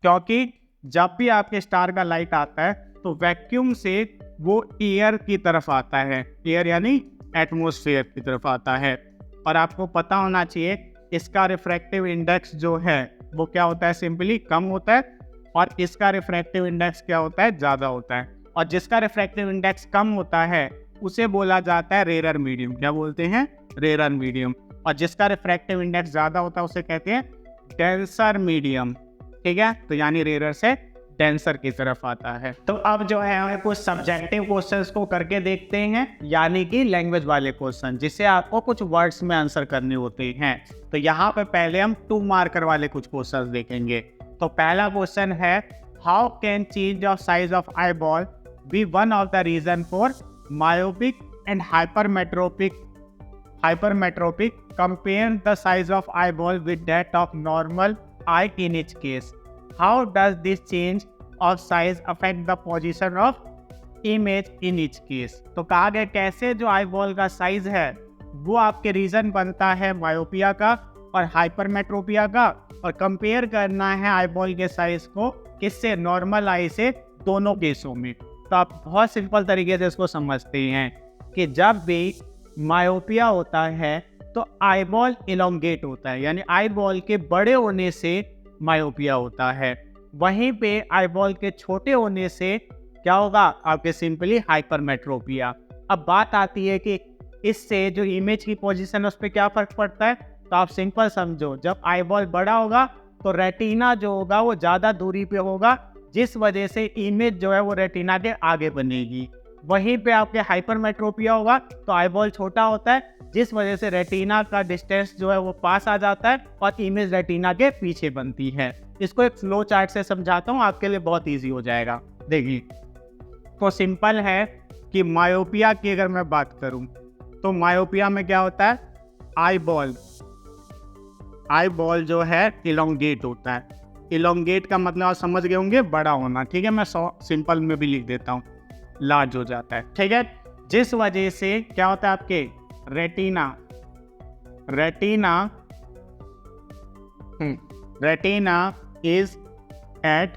क्योंकि जब भी आपके स्टार का लाइट आता है तो वैक्यूम से वो एयर की तरफ आता है, एयर यानी एटमॉस्फेयर की तरफ आता है, और आपको पता होना चाहिए इसका रिफ्रैक्टिव इंडेक्स जो है वो क्या होता है, सिंपली कम होता है, और इसका रिफ्रैक्टिव इंडेक्स क्या होता है, ज़्यादा होता है, और जिसका रिफ्रैक्टिव इंडेक्स कम होता है उसे बोला जाता है रेयर मीडियम। क्या बोलते हैं, रेयर मीडियम, और जिसका रिफ्रैक्टिव इंडेक्स ज़्यादा होता है उसे कहते हैं डेंसर मीडियम। ठीक है, तो यानी रेयर से डेंसर की तरफ आता है। तो अब जो है हमें कुछ सब्जेक्टिव क्वेश्चंस को करके देखते हैं, यानी कि लैंग्वेज वाले क्वेश्चन, जिससे आपको कुछ वर्ड्स में आंसर करने होते हैं। तो यहाँ पे पहले हम 2 मार्कर वाले कुछ क्वेश्चंस देखेंगे। तो पहला क्वेश्चन है, how can change of size of eye ball be one of the reason for myopic and hypermetropic, compare the size of eyeball with that of normal eye in each case. How does this change of size affect the position of image in each case? तो कहा गया कैसे जो eyeball का size है वो आपके reason बनता है मायोपिया का और हाइपरमेट्रोपिया का, और कंपेयर करना है आईबॉल के साइज को किससे, नॉर्मल आई से, दोनों केसों में। तो आप बहुत सिंपल तरीके से इसको समझते हैं कि जब भी मायोपिया होता है तो आईबॉल इलोंगेट होता है, यानी आईबॉल के बड़े होने से मायोपिया होता है। वहीं पे आईबॉल के छोटे होने से क्या होगा, आपके सिंपली हाइपरमेट्रोपिया। अब बात आती है कि इससे जो इमेज की पोजीशन है उस पर क्या फर्क पड़ता है, तो आप सिंपल समझो, जब आईबॉल बड़ा होगा तो रेटिना जो होगा वो ज़्यादा दूरी पे होगा, जिस वजह से इमेज जो है वो रेटिना के आगे बनेगी। वहीं पे आपके हाइपरमेट्रोपिया होगा तो आईबॉल छोटा होता है, जिस वजह से रेटिना का डिस्टेंस जो है वो पास आ जाता है और इमेज रेटिना के पीछे बनती है। इसको एक फ्लो चार्ट से समझाता हूँ, आपके लिए बहुत ईजी हो जाएगा। देखिए तो सिंपल है कि मायोपिया की अगर मैं बात करूँ तो मायोपिया में क्या होता है, आईबॉल जो है इलोंगेट होता है। इलोंगेट का मतलब आप समझ गए होंगे, बड़ा होना। ठीक है, मैं सिंपल में भी लिख देता हूँ, लार्ज हो जाता है। ठीक है, जिस वजह से क्या होता है आपके retina is at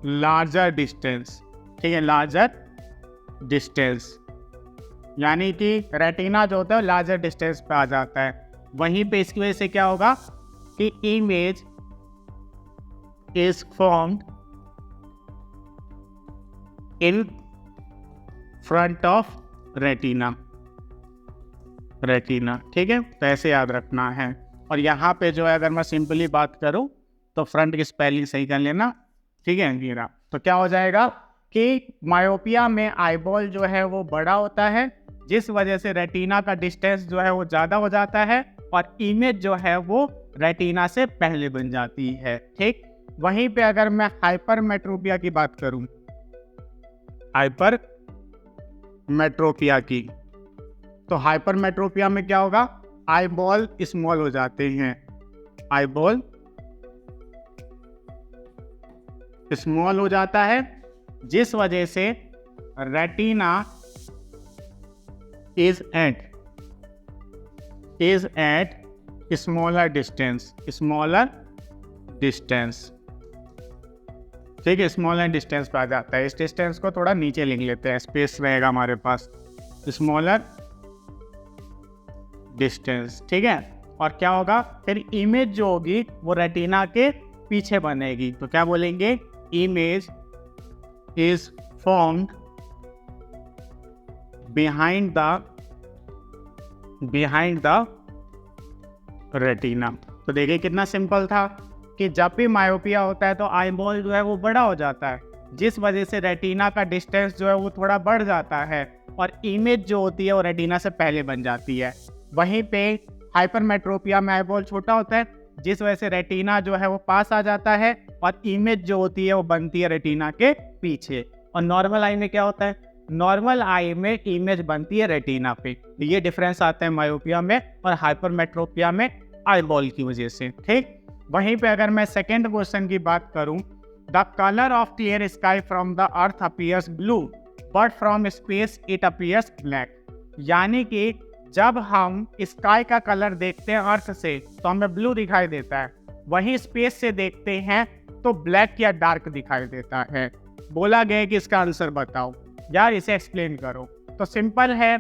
larger distance. ठीक है, लार्जर डिस्टेंस यानी कि रेटिना जो होता है लार्जर डिस्टेंस पे आ जाता है। वहीं पे इसकी वजह से क्या होगा कि image is formed in front of retina. ठीक है, तो ऐसे याद रखना है। और यहाँ पे जो है अगर मैं सिंपली बात करूँ तो फ्रंट की स्पेलिंग सही कर लेना। ठीक है मीरा, तो क्या हो जाएगा कि मायोपिया में आईबॉल जो है वो बड़ा होता है, जिस वजह से रेटिना का डिस्टेंस जो है वो ज़्यादा हो जाता है और इमेज जो है वो रेटिना से पहले बन जाती है। ठीक, वहीं पे अगर मैं हाइपरमेट्रोपिया की बात करूं, हाइपरमेट्रोपिया की, तो हाइपरमेट्रोपिया में क्या होगा, आईबॉल स्मॉल हो जाते हैं, आईबॉल स्मॉल हो जाता है, जिस वजह से retina is at smaller distance. ठीक है, स्मॉलर डिस्टेंस पे आ जाता है। इस डिस्टेंस को थोड़ा नीचे लिख लेते हैं, स्पेस रहेगा हमारे पास, स्मॉलर डिस्टेंस। ठीक है, और क्या होगा फिर इमेज जो होगी वो रेटिना के पीछे बनेगी। तो क्या बोलेंगे, image is formed behind the retina. तो देखिए कितना सिंपल था कि जब भी मायोपिया होता है तो आईबॉल जो है वो बड़ा हो जाता है, जिस वजह से रेटिना का डिस्टेंस जो है वो थोड़ा बढ़ जाता है और इमेज जो होती है वो रेटिना से पहले बन जाती है। वहीं पे हाइपरमेट्रोपिया में आईबॉल छोटा होता है, जिस वजह से रेटिना जो है वो पास आ जाता है और इमेज जो होती है वो बनती है रेटिना के पीछे। और नॉर्मल आई में क्या होता है, नॉर्मल आई में इमेज बनती है रेटिना पे। ये डिफरेंस आता है मायोपिया में और हाइपरमेट्रोपिया में आईबॉल की वजह से। ठीक, वहीं पे अगर मैं सेकेंड क्वेश्चन की बात करूं, the colour of clear sky from the earth appears blue but from space it appears black. यानी कि जब हम स्काई का कलर देखते हैं अर्थ से तो हमें ब्लू दिखाई देता है, वहीं स्पेस से देखते हैं तो ब्लैक या डार्क दिखाई देता है। बोला गया कि इसका आंसर बताओ, यार इसे एक्सप्लेन करो। तो सिंपल है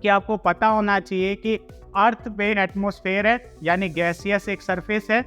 कि आपको पता होना चाहिए कि अर्थ पे एटमॉस्फेयर है, यानी गैसियस एक सरफेस है,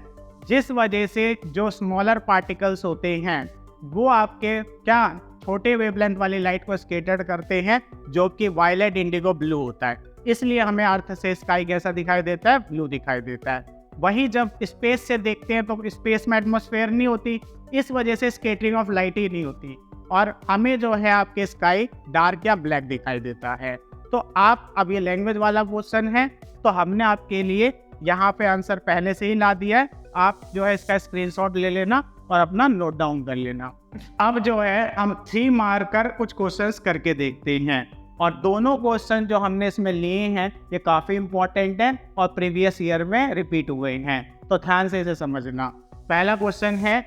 जिस वजह से जो स्मॉलर पार्टिकल्स होते हैं वो आपके क्या छोटे वेवलेंथ वाली लाइट को स्कैटर करते हैं, जो कि वायलेट, इंडिगो, ब्लू होता है। इसलिए हमें अर्थ से स्काई कैसा दिखाई देता है, ब्लू दिखाई देता है। वहीं जब स्पेस से देखते हैं तो स्पेस में एटमॉस्फेयर नहीं होती, इस वजह से स्कैटरिंग ऑफ लाइट ही नहीं होती और हमें जो है आपके स्काई डार्क या ब्लैक दिखाई देता है। तो आप अब ये लैंग्वेज वाला क्वेश्चन है तो हमने आपके लिए यहाँ पे आंसर पहले से ही ला दिया है, आप जो है इसका स्क्रीनशॉट ले लेना और अपना नोट डाउन कर लेना। अब जो है हम 3 मार्कर कुछ क्वेश्चंस करके देखते हैं और दोनों क्वेश्चन जो हमने इसमें लिए हैं ये काफ़ी इंपॉर्टेंट हैं और प्रीवियस ईयर में रिपीट हुए हैं, तो ध्यान से इसे समझना। पहला क्वेश्चन है,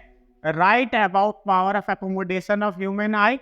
write about power of accommodation of human eye,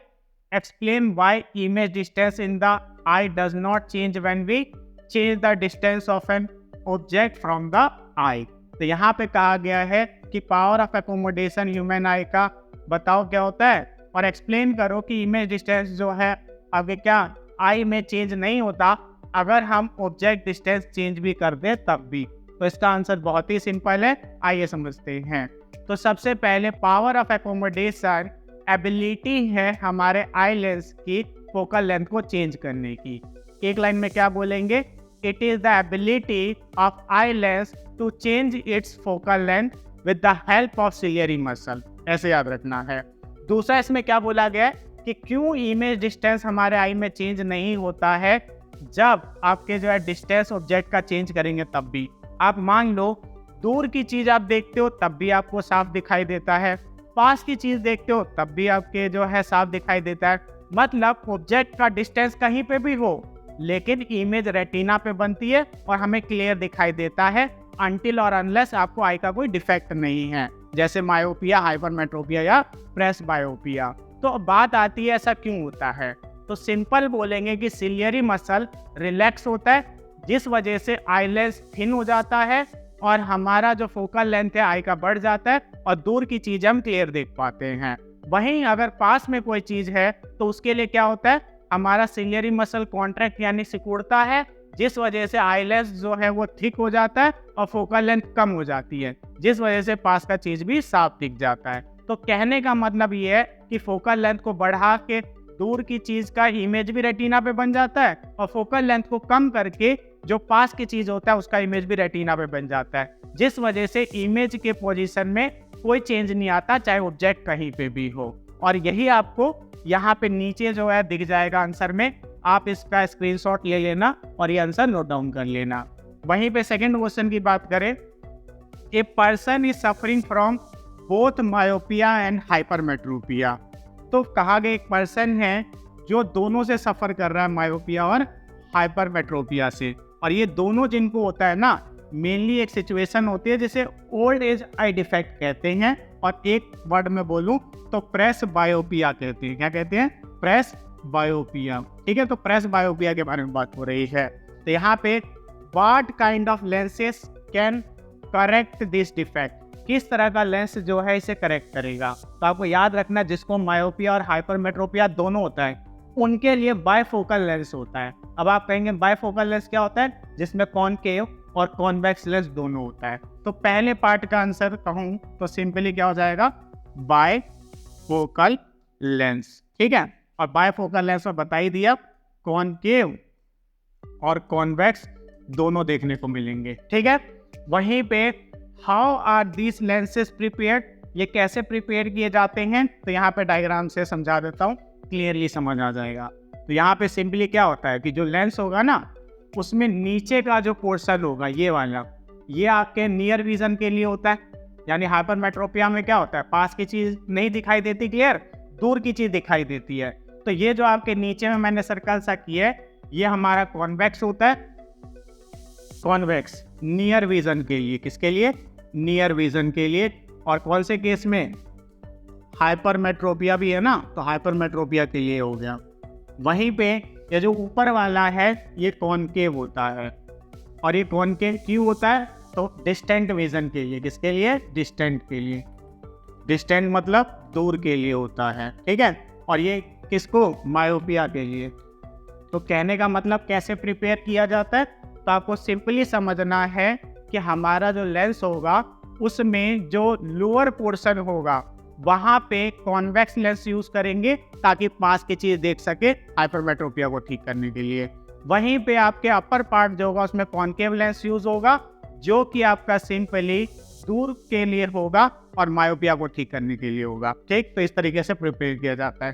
explain why image distance in the eye does not change when we change the distance of an object from the eye. तो यहाँ पे कहा गया है कि power of accommodation human eye का बताओ क्या होता है और एक्सप्लेन करो कि इमेज डिस्टेंस जो है आगे क्या आई में चेंज नहीं होता अगर हम ऑब्जेक्ट डिस्टेंस चेंज भी कर दें तब भी। तो इसका आंसर बहुत ही सिंपल है, आइए समझते हैं। तो सबसे पहले पावर ऑफ एकोमोडेशन एबिलिटी है हमारे आई लेंस की फोकल लेंथ को चेंज करने की। एक लाइन में क्या बोलेंगे, it is the ability of eye lens to change its focal length with the help of ciliary muscle. ऐसे याद रखना है। दूसरा इसमें क्या बोला गया है कि क्यों इमेज डिस्टेंस हमारे आई में चेंज नहीं होता है, जब आपके जो है डिस्टेंस ऑब्जेक्ट का चेंज करेंगे तब भी। आप मान लो दूर की चीज आप देखते हो तब भी आपको साफ दिखाई देता है, पास की चीज देखते हो तब भी आपके जो है साफ दिखाई देता है। मतलब ऑब्जेक्ट का डिस्टेंस कहीं पे भी हो लेकिन इमेज रेटिना पे बनती है और हमें क्लियर दिखाई देता है, अनटिल और अनलेस आपको आई का कोई डिफेक्ट नहीं है, जैसे मायोपिया, हाइपरमेट्रोपिया या प्रेस बायोपिया। तो बात आती है ऐसा क्यों होता है, तो सिंपल बोलेंगे कि सिलियरी मसल रिलैक्स होता है जिस वजह से आई लेंस थिन हो जाता है और हमारा जो फोकल लेंथ है आई का बढ़ जाता है और दूर की चीज हम क्लियर देख पाते हैं। वहीं अगर पास में कोई चीज है तो उसके लिए क्या होता है, हमारा सिलियरी मसल कॉन्ट्रैक्ट यानी सिकुड़ता है जिस वजह से आई लेंस जो है वो थिक हो जाता है और फोकल लेंथ कम हो जाती है जिस वजह से पास का चीज भी साफ दिख जाता है। तो कहने का मतलब ये है कि फोकल लेंथ को बढ़ा के दूर की चीज का इमेज भी रेटिना पे बन जाता है और फोकल लेंथ को कम करके जो पास की चीज होता है उसका इमेज भी रेटिना पे बन जाता है, जिस वजह से इमेज के पोजीशन में कोई चेंज नहीं आता चाहे ऑब्जेक्ट कहीं पे भी हो। और यही आपको यहाँ पे नीचे जो है दिख जाएगा आंसर में, आप इसका स्क्रीनशॉट ले लेना और ये आंसर नोट डाउन कर लेना। वहीं पे सेकंड क्वेश्चन की बात करें, a person is suffering from both myopia and hypermetropia. तो कहा गया एक पर्सन है जो दोनों से सफर कर रहा है, मायोपिया और हाइपरमेट्रोपिया से। और ये दोनों जिनको होता है ना, मेनली एक सिचुएशन होती है जिसे ओल्ड एज आई डिफेक्ट कहते हैं और एक वर्ड में बोलूं तो प्रेस बायोपिया कहते हैं। क्या कहते हैं? प्रेस बायोपिया। ठीक है, तो प्रेस बायोपिया के बारे में बात हो रही है। तो यहाँ पे what kind of lenses can correct this defect, किस तरह का लेंस जो है इसे करेक्ट करेगा। तो आपको याद रखना जिसको मायोपिया और हाइपरमेट्रोपिया दोनों होता है उनके लिए बायफोकल लेंस होता है। अब आप कहेंगे बायफोकल लेंस क्या होता है, जिसमें कॉनकेव और कॉन्वेक्स लेंस दोनों होता है। तो पहले पार्ट का आंसर कहूं तो सिंपली क्या हो जाएगा, बायफोकल लेंस। ठीक है, और बायफोकल लेंस में बता ही दिया कॉनकेव और कॉन्वेक्स दोनों देखने को मिलेंगे। ठीक है, वहीं पे how are these lenses prepared, ये कैसे प्रिपेयर किए जाते हैं, तो यहाँ पे डायग्राम से समझा देता हूँ, क्लियरली समझ आ जाएगा। तो यहाँ पे सिंपली क्या होता है कि जो लेंस होगा ना उसमें नीचे का जो पोर्शन होगा ये वाला, ये आपके नियर विजन के लिए होता है। यानी हाइपरमेट्रोपिया में क्या होता है, पास की चीज नहीं दिखाई देती क्लियर, दूर की चीज दिखाई देती है। तो ये जो आपके नीचे में मैंने सर्कल सा किया है ये हमारा कॉन्वेक्स होता है। कॉन्वेक्स नियर विजन के लिए, किसके लिए? नियर विजन के लिए। और कौन से केस में? हाइपरमेट्रोपिया भी है ना, तो हाइपरमेट्रोपिया के लिए हो गया। वहीं पे ये जो ऊपर वाला है ये कॉनकेव होता है। और ये कॉनकेव क्यों होता है, तो डिस्टेंट विजन के लिए। किसके लिए? डिस्टेंट के लिए। डिस्टेंट मतलब दूर के लिए होता है। ठीक है, और ये किसको? मायोपिया के लिए। तो कहने का मतलब कैसे प्रिपेयर किया जाता है, तो आपको सिंपली समझना है कि हमारा जो लेंस होगा उसमें जो लोअर पोर्शन होगा वहां पे कॉन्वेक्स लेंस यूज करेंगे ताकि पास की चीज देख सके हाइपरमेट्रोपिया को ठीक करने के लिए। वहीं पे आपके अपर पार्ट जो होगा उसमें कॉनकेव लेंस यूज होगा जो कि आपका सिंपली दूर के लिए होगा और मायोपिया को ठीक करने के लिए होगा। ठीक, तो इस तरीके से प्रिपेयर किया जाता है।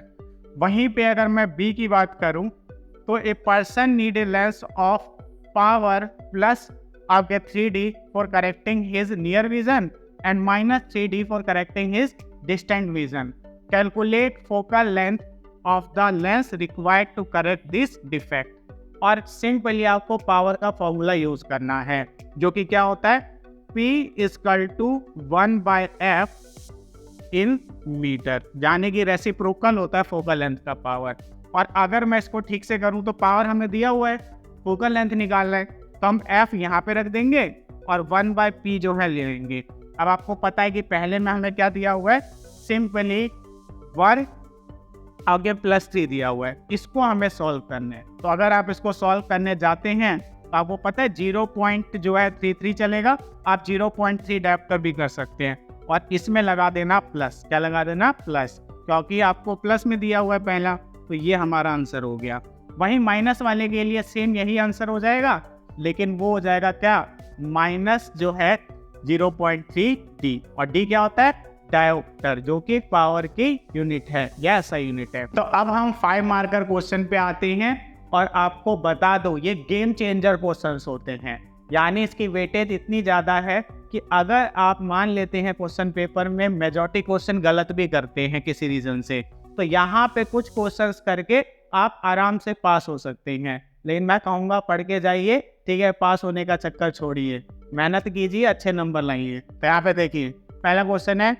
वहीं पे अगर मैं बी की बात करूं तो a person need a lens of power plus आपके 3D for correcting his near vision and -3D for correcting his distant vision. Calculate focal length of the lens required to correct this defect. और simply आपको power का formula use करना है जो कि क्या होता है, P = 1/f इन मीटर, यानी कि रेसिप्रोकल होता है फोकल लेंथ का पावर। और अगर मैं इसको ठीक से करूं तो पावर हमें दिया हुआ है, फोकल लेंथ निकालना है, तो हम f यहाँ पे रख देंगे और 1/p जो है ले लेंगे। अब आपको पता है कि पहले में हमें क्या दिया हुआ है, सिंपली 1 आगे +3 दिया हुआ है, इसको हमें सॉल्व करना है। तो अगर आप इसको सॉल्व करने जाते हैं तो आपको पता है 0.33 चलेगा, आप 0.3 अडेप्टर भी कर सकते हैं और इसमें लगा देना प्लस। क्या लगा देना? प्लस, क्योंकि आपको प्लस में दिया हुआ है पहला, तो ये हमारा आंसर हो गया। वहीं माइनस वाले के लिए सेम यही आंसर हो जाएगा, लेकिन वो हो जाएगा क्या, माइनस जो है 0.3D। और D क्या होता है? डायोप्टर, जो कि पावर की यूनिट है, यह ऐसा यूनिट है। तो अब हम 5 मार्कर क्वेश्चन पे आते हैं और आपको बता दो ये गेम चेंजर क्वेश्चंस होते हैं, यानी इसकी वेटेज इतनी ज़्यादा है कि अगर आप मान लेते हैं क्वेश्चन पेपर में मेजॉरिटी क्वेश्चन गलत भी करते हैं किसी रीज़न से, तो यहाँ पे कुछ क्वेश्चंस करके आप आराम से पास हो सकते हैं। लेकिन मैं कहूँगा पढ़ के जाइए, ठीक है, पास होने का चक्कर छोड़िए, मेहनत कीजिए, अच्छे नंबर लाइए। तो यहाँ पे देखिए पहला क्वेश्चन है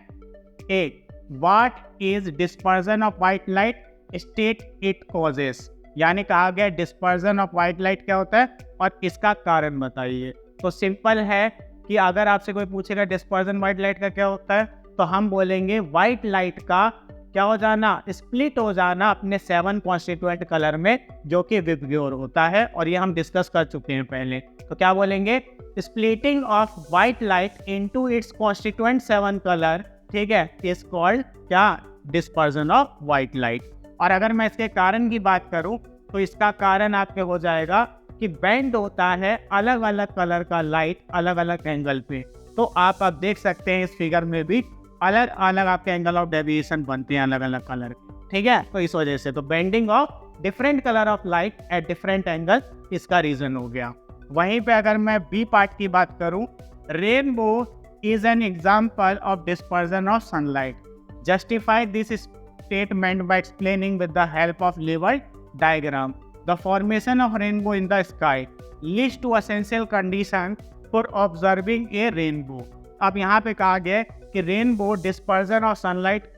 A, what is dispersion of white light, state it causes, यानी कहा गया डिस्पर्जन ऑफ व्हाइट लाइट क्या होता है और इसका कारण बताइए। तो सिंपल है कि अगर आपसे कोई पूछेगा डिस्पर्जन व्हाइट लाइट का क्या होता है, तो हम बोलेंगे व्हाइट लाइट का क्या हो जाना, स्प्लिट हो जाना अपने 7 कॉन्स्टिट्यूएंट कलर में, जो कि विबग्योर होता है, और ये हम डिस्कस कर चुके हैं पहले। तो क्या बोलेंगे, splitting of white light into its constituent 7 colour, ठीक है, इज कॉल्ड क्या, डिस्पर्जन ऑफ व्हाइट लाइट। और अगर मैं इसके कारण की बात करूं तो इसका कारण आपके हो जाएगा कि बेंड होता है अलग अलग कलर का लाइट अलग अलग एंगल पे। तो आप अब देख सकते हैं इस फिगर में भी अलग अलग आपके एंगल ऑफ डेविएशन बनते हैं अलग अलग कलर, ठीक है। तो इस वजह से तो bending of different colour of light at different angle इसका रीजन हो गया। वहीं पे अगर मैं बी पार्ट की बात करूं, rainbow is an example of dispersion of sunlight, justify this statement by explaining with the help of labeled diagram the formation of rainbow in the sky leads to essential condition for observing a rainbow। अब यहाँ पे कहा गया है कि rainbow dispersion of sunlight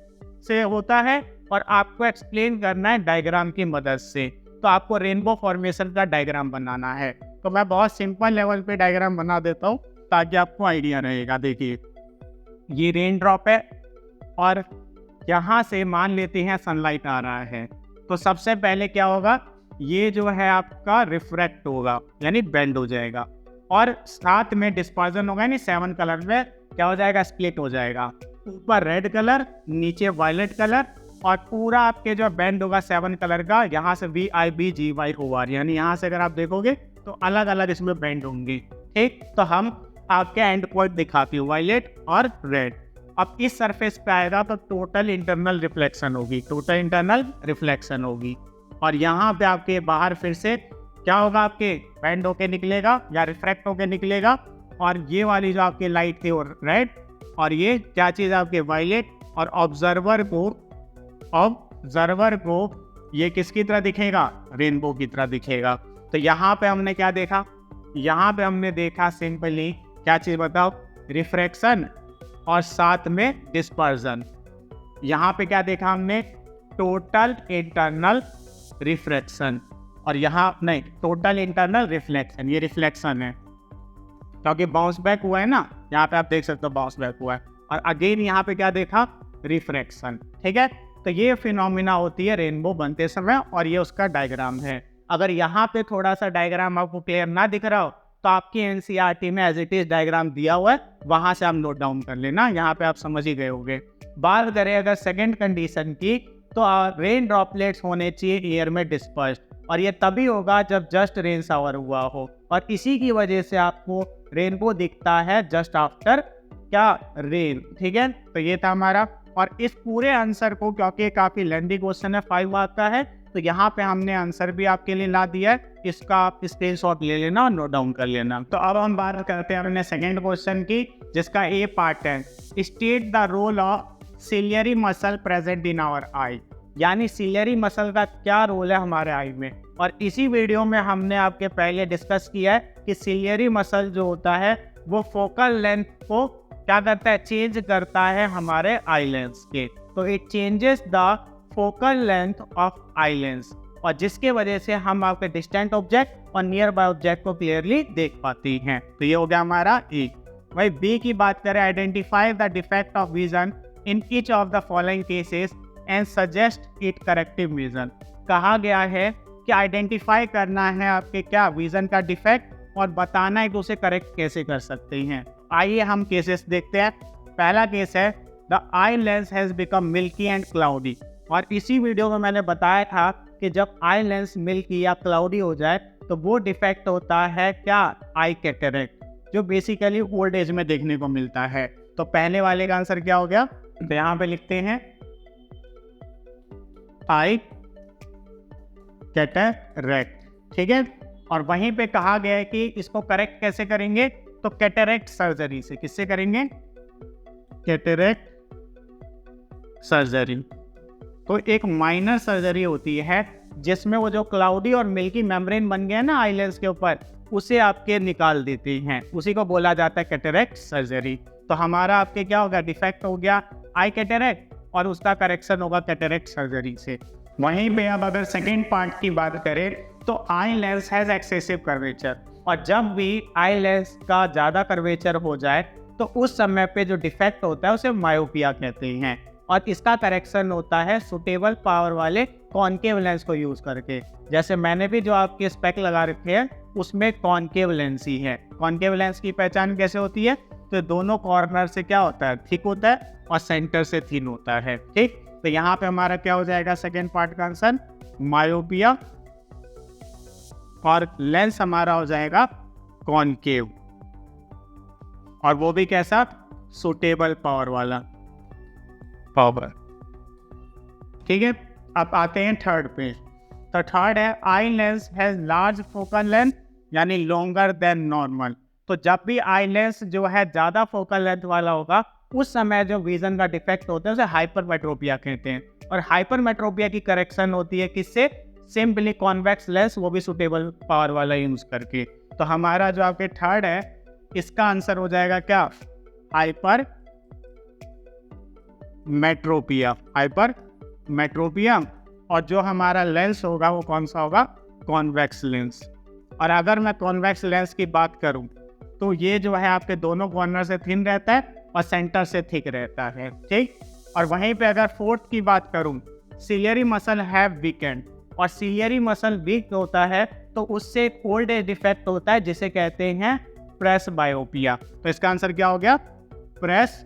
से होता है और आपको एक्सप्लेन करना है डायग्राम की मदद से। तो आपको रेनबो फॉर्मेशन का डायग्राम बनाना है। तो मैं बहुत सिंपल लेवल पे डायग्राम बना देता हूँ ताकि आपको आइडिया रहेगा। देखिए ये रेन ड्रॉप है और यहाँ से मान लेते हैं सनलाइट आ रहा है, तो सबसे पहले क्या होगा, ये जो है आपका रिफ्रैक्ट होगा यानी बेंड हो जाएगा, और साथ में डिस्पर्जन होगा यानी 7 कलर में क्या हो जाएगा, स्प्लिट हो जाएगा। ऊपर रेड कलर, नीचे वायलेट कलर, और पूरा आपके जो बेंड होगा 7 कलर का, यहाँ से VIBGY यानी यहाँ से अगर आप देखोगे तो अलग अलग इसमें बेंड होंगे, ठीक। तो हम आपके एंड पॉइंट दिखाती हूँ, वायलेट और रेड। अब इस सरफेस पे आएगा तो टोटल इंटरनल रिफ्लेक्शन होगी, टोटल इंटरनल रिफ्लेक्शन होगी, और यहाँ पे आपके बाहर फिर से क्या होगा, आपके बेंड होके निकलेगा या रिफ्रैक्ट होके निकलेगा, और ये वाली जो आपकी लाइट थी वो रेड, और ये क्या चीज़ आपके वायलेट, और ऑब्जर्वर को ये किसकी तरह दिखेगा, रेनबो की तरह दिखेगा। तो यहाँ पे हमने क्या देखा, यहाँ पे हमने देखा सिंपली क्या चीज़ बताओ, रिफ्रैक्शन और साथ में डिस्पर्जन। यहाँ पे क्या देखा हमने, टोटल इंटरनल रिफ्लेक्शन, और यहाँ नहीं, टोटल इंटरनल रिफ्लेक्शन, ये रिफ्लेक्शन है क्योंकि बाउंस बैक हुआ है ना, यहाँ पे आप देख सकते हो बाउंस बैक हुआ है, और अगेन यहाँ पे क्या देखा, रिफ्रैक्शन, ठीक है। तो ये फिनोमिना होती है रेनबो बनते समय, और ये उसका डायग्राम है। अगर यहाँ पे थोड़ा सा डायग्राम आपको क्लियर ना दिख रहा हो तो आपकी एनसीईआरटी में एज इट इज डायग्राम दिया हुआ है, वहां से आप नोट डाउन कर लेना, यहाँ पे आप समझ ही गए होंगे। बात करें अगर सेकंड कंडीशन की, तो रेन ड्रॉपलेट्स होने चाहिए एयर में डिस्पर्स्ड, और ये तभी होगा जब जस्ट रेन शावर हुआ हो, और इसी की वजह से आपको रेनबो दिखता है जस्ट आफ्टर क्या, रेन, ठीक है। तो ये था हमारा, और इस पूरे आंसर को, क्योंकि काफी लेंथी क्वेश्चन है, 5 मार्क का है, तो यहाँ पे हमने आंसर भी आपके लिए ला दिया है, इसका आप स्क्रीनशॉट ले लेना और नोट डाउन कर लेना। तो अब हम बात करते हैं अपने सेकंड क्वेश्चन की, जिसका ए पार्ट है, state the role of ciliary muscle present in our eye, यानी सिलियरी मसल का क्या रोल है हमारे आई में। और इसी वीडियो में हमने आपके पहले डिस्कस किया है कि सिलियरी मसल जो होता है वो फोकल लेंथ को क्या करता है, चेंज करता है हमारे आई लेंस के। तो it changes the focal length of eye lens, और जिसके वजह से हम आपके डिस्टेंट ऑब्जेक्ट और नियर बाय ऑब्जेक्ट को क्लियरली देख पाती हैं। तो ये हो गया हमारा ए। वही बी की बात करें, identify the defect of vision in each of the following cases and suggest it corrective vision. कहा गया है कि आइडेंटिफाई करना है आपके क्या, विजन का डिफेक्ट, और बताना है कि उसे करेक्ट कैसे कर सकते हैं। आइए हम केसेस देखते हैं। पहला केस है, the eye lens has become milky and cloudy, और इसी वीडियो में मैंने बताया था कि जब आई लेंस मिल्की या क्लाउडी हो जाए तो वो डिफेक्ट होता है क्या, आई कैटरेक्ट, जो बेसिकली ओल्ड एज में देखने को मिलता है। तो पहले वाले का आंसर क्या हो गया, तो यहाँ पे लिखते हैं आई कैटरेक्ट, ठीक है। और वहीं पे कहा गया है कि इसको करेक्ट कैसे करेंगे, तो कैटरेक्ट सर्जरी से। किससे करेंगे? Cataract surgery. तो एक माइनर सर्जरी होती है जिसमें वो जो क्लाउडी और मिल्की मेम्ब्रेन बन गया ना आई लेंस के ऊपर, उसे आपके निकाल देते हैं, उसी को बोला जाता है कैटरेक्ट सर्जरी। तो हमारा आपके क्या होगा, डिफेक्ट हो गया आई कैटरेक्ट, और उसका करेक्शन होगा कैटरेक्ट सर्जरी से। वहीं पे अब अगर सेकेंड पार्ट की बात करें तो eye lens has excessive curvature, और जब भी आई लेंस का ज़्यादा कर्वेचर हो जाए तो उस समय पे जो डिफेक्ट होता है उसे मायोपिया कहते हैं, और इसका करेक्शन होता है सुटेबल पावर वाले कॉनकेव लेंस को यूज़ करके। जैसे मैंने भी जो आपके स्पेक लगा रखे हैं उसमें कॉनकेव लेंस ही है। कॉनकेव लेंस की पहचान कैसे होती है, तो दोनों कॉर्नर से क्या होता है, थिक होता है, और सेंटर से थिन होता है, ठीक। तो यहाँ पे हमारा क्या हो जाएगा सेकेंड पार्ट का आंसर, मायोपिया, और लेंस हमारा हो जाएगा कॉनकेव, और वो भी कैसा, सुटेबल पावर वाला पावर, ठीक है। अब आते हैं थर्ड पे। तो थर्ड है eye lens has large focal length यानी लॉन्गर देन नॉर्मल। तो जब भी आई लेंस जो है ज़्यादा फोकल लेंथ वाला होगा उस समय जो विजन का डिफेक्ट होता है उसे हाइपरमेट्रोपिया कहते हैं, और हाइपरमेट्रोपिया की करेक्शन होती है किससे, सिंपली कॉन्वेक्स लेंस, वो भी सुटेबल पावर वाला यूज करके। तो हमारा जो आपके थर्ड है इसका आंसर हो जाएगा क्या, हाइपर मेट्रोपिया, और जो हमारा लेंस होगा वो कौन सा होगा, कॉन्वेक्स लेंस। और अगर मैं कॉन्वेक्स लेंस की बात करूं तो ये जो है आपके दोनों कॉर्नर से थिन रहता है और सेंटर से थिक रहता है, ठीक। और वहीं पे अगर फोर्थ की बात करूं, सिलियरी मसल हैव वीकेंड, और सिलियरी मसल वीक होता है तो उससे ओल्ड एज डिफेक्ट होता है जिसे कहते हैं प्रेस बायोपिया। तो इसका आंसर क्या हो गया, प्रेस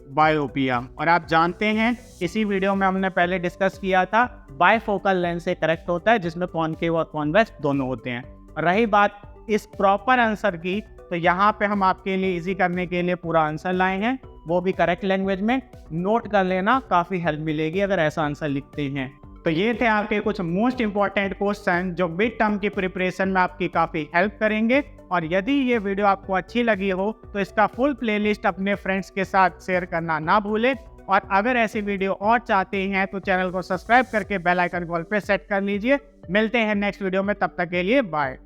बायोपिया। और आप जानते हैं इसी वीडियो में हमने पहले डिस्कस किया था बायफोकल लेंस से करेक्ट होता है जिसमें कॉनकेव और कॉन्वेक्स दोनों होते हैं। और रही बात इस प्रॉपर आंसर की, तो यहाँ पे हम आपके लिए इजी करने के लिए पूरा आंसर लाए हैं, वो भी करेक्ट लैंग्वेज में। नोट कर लेना, काफ़ी हेल्प मिलेगी अगर ऐसा आंसर लिखते हैं। तो ये थे आपके कुछ मोस्ट इंपॉर्टेंट क्वेश्चन जो मिड टर्म की प्रिपरेशन में आपकी काफ़ी हेल्प करेंगे। और यदि ये वीडियो आपको अच्छी लगी हो तो इसका फुल प्लेलिस्ट अपने फ्रेंड्स के साथ शेयर करना ना भूलें। और अगर ऐसी वीडियो और चाहते हैं तो चैनल को सब्सक्राइब करके बेल आइकन कॉल पे सेट कर लीजिए। मिलते हैं नेक्स्ट वीडियो में, तब तक के लिए बाय।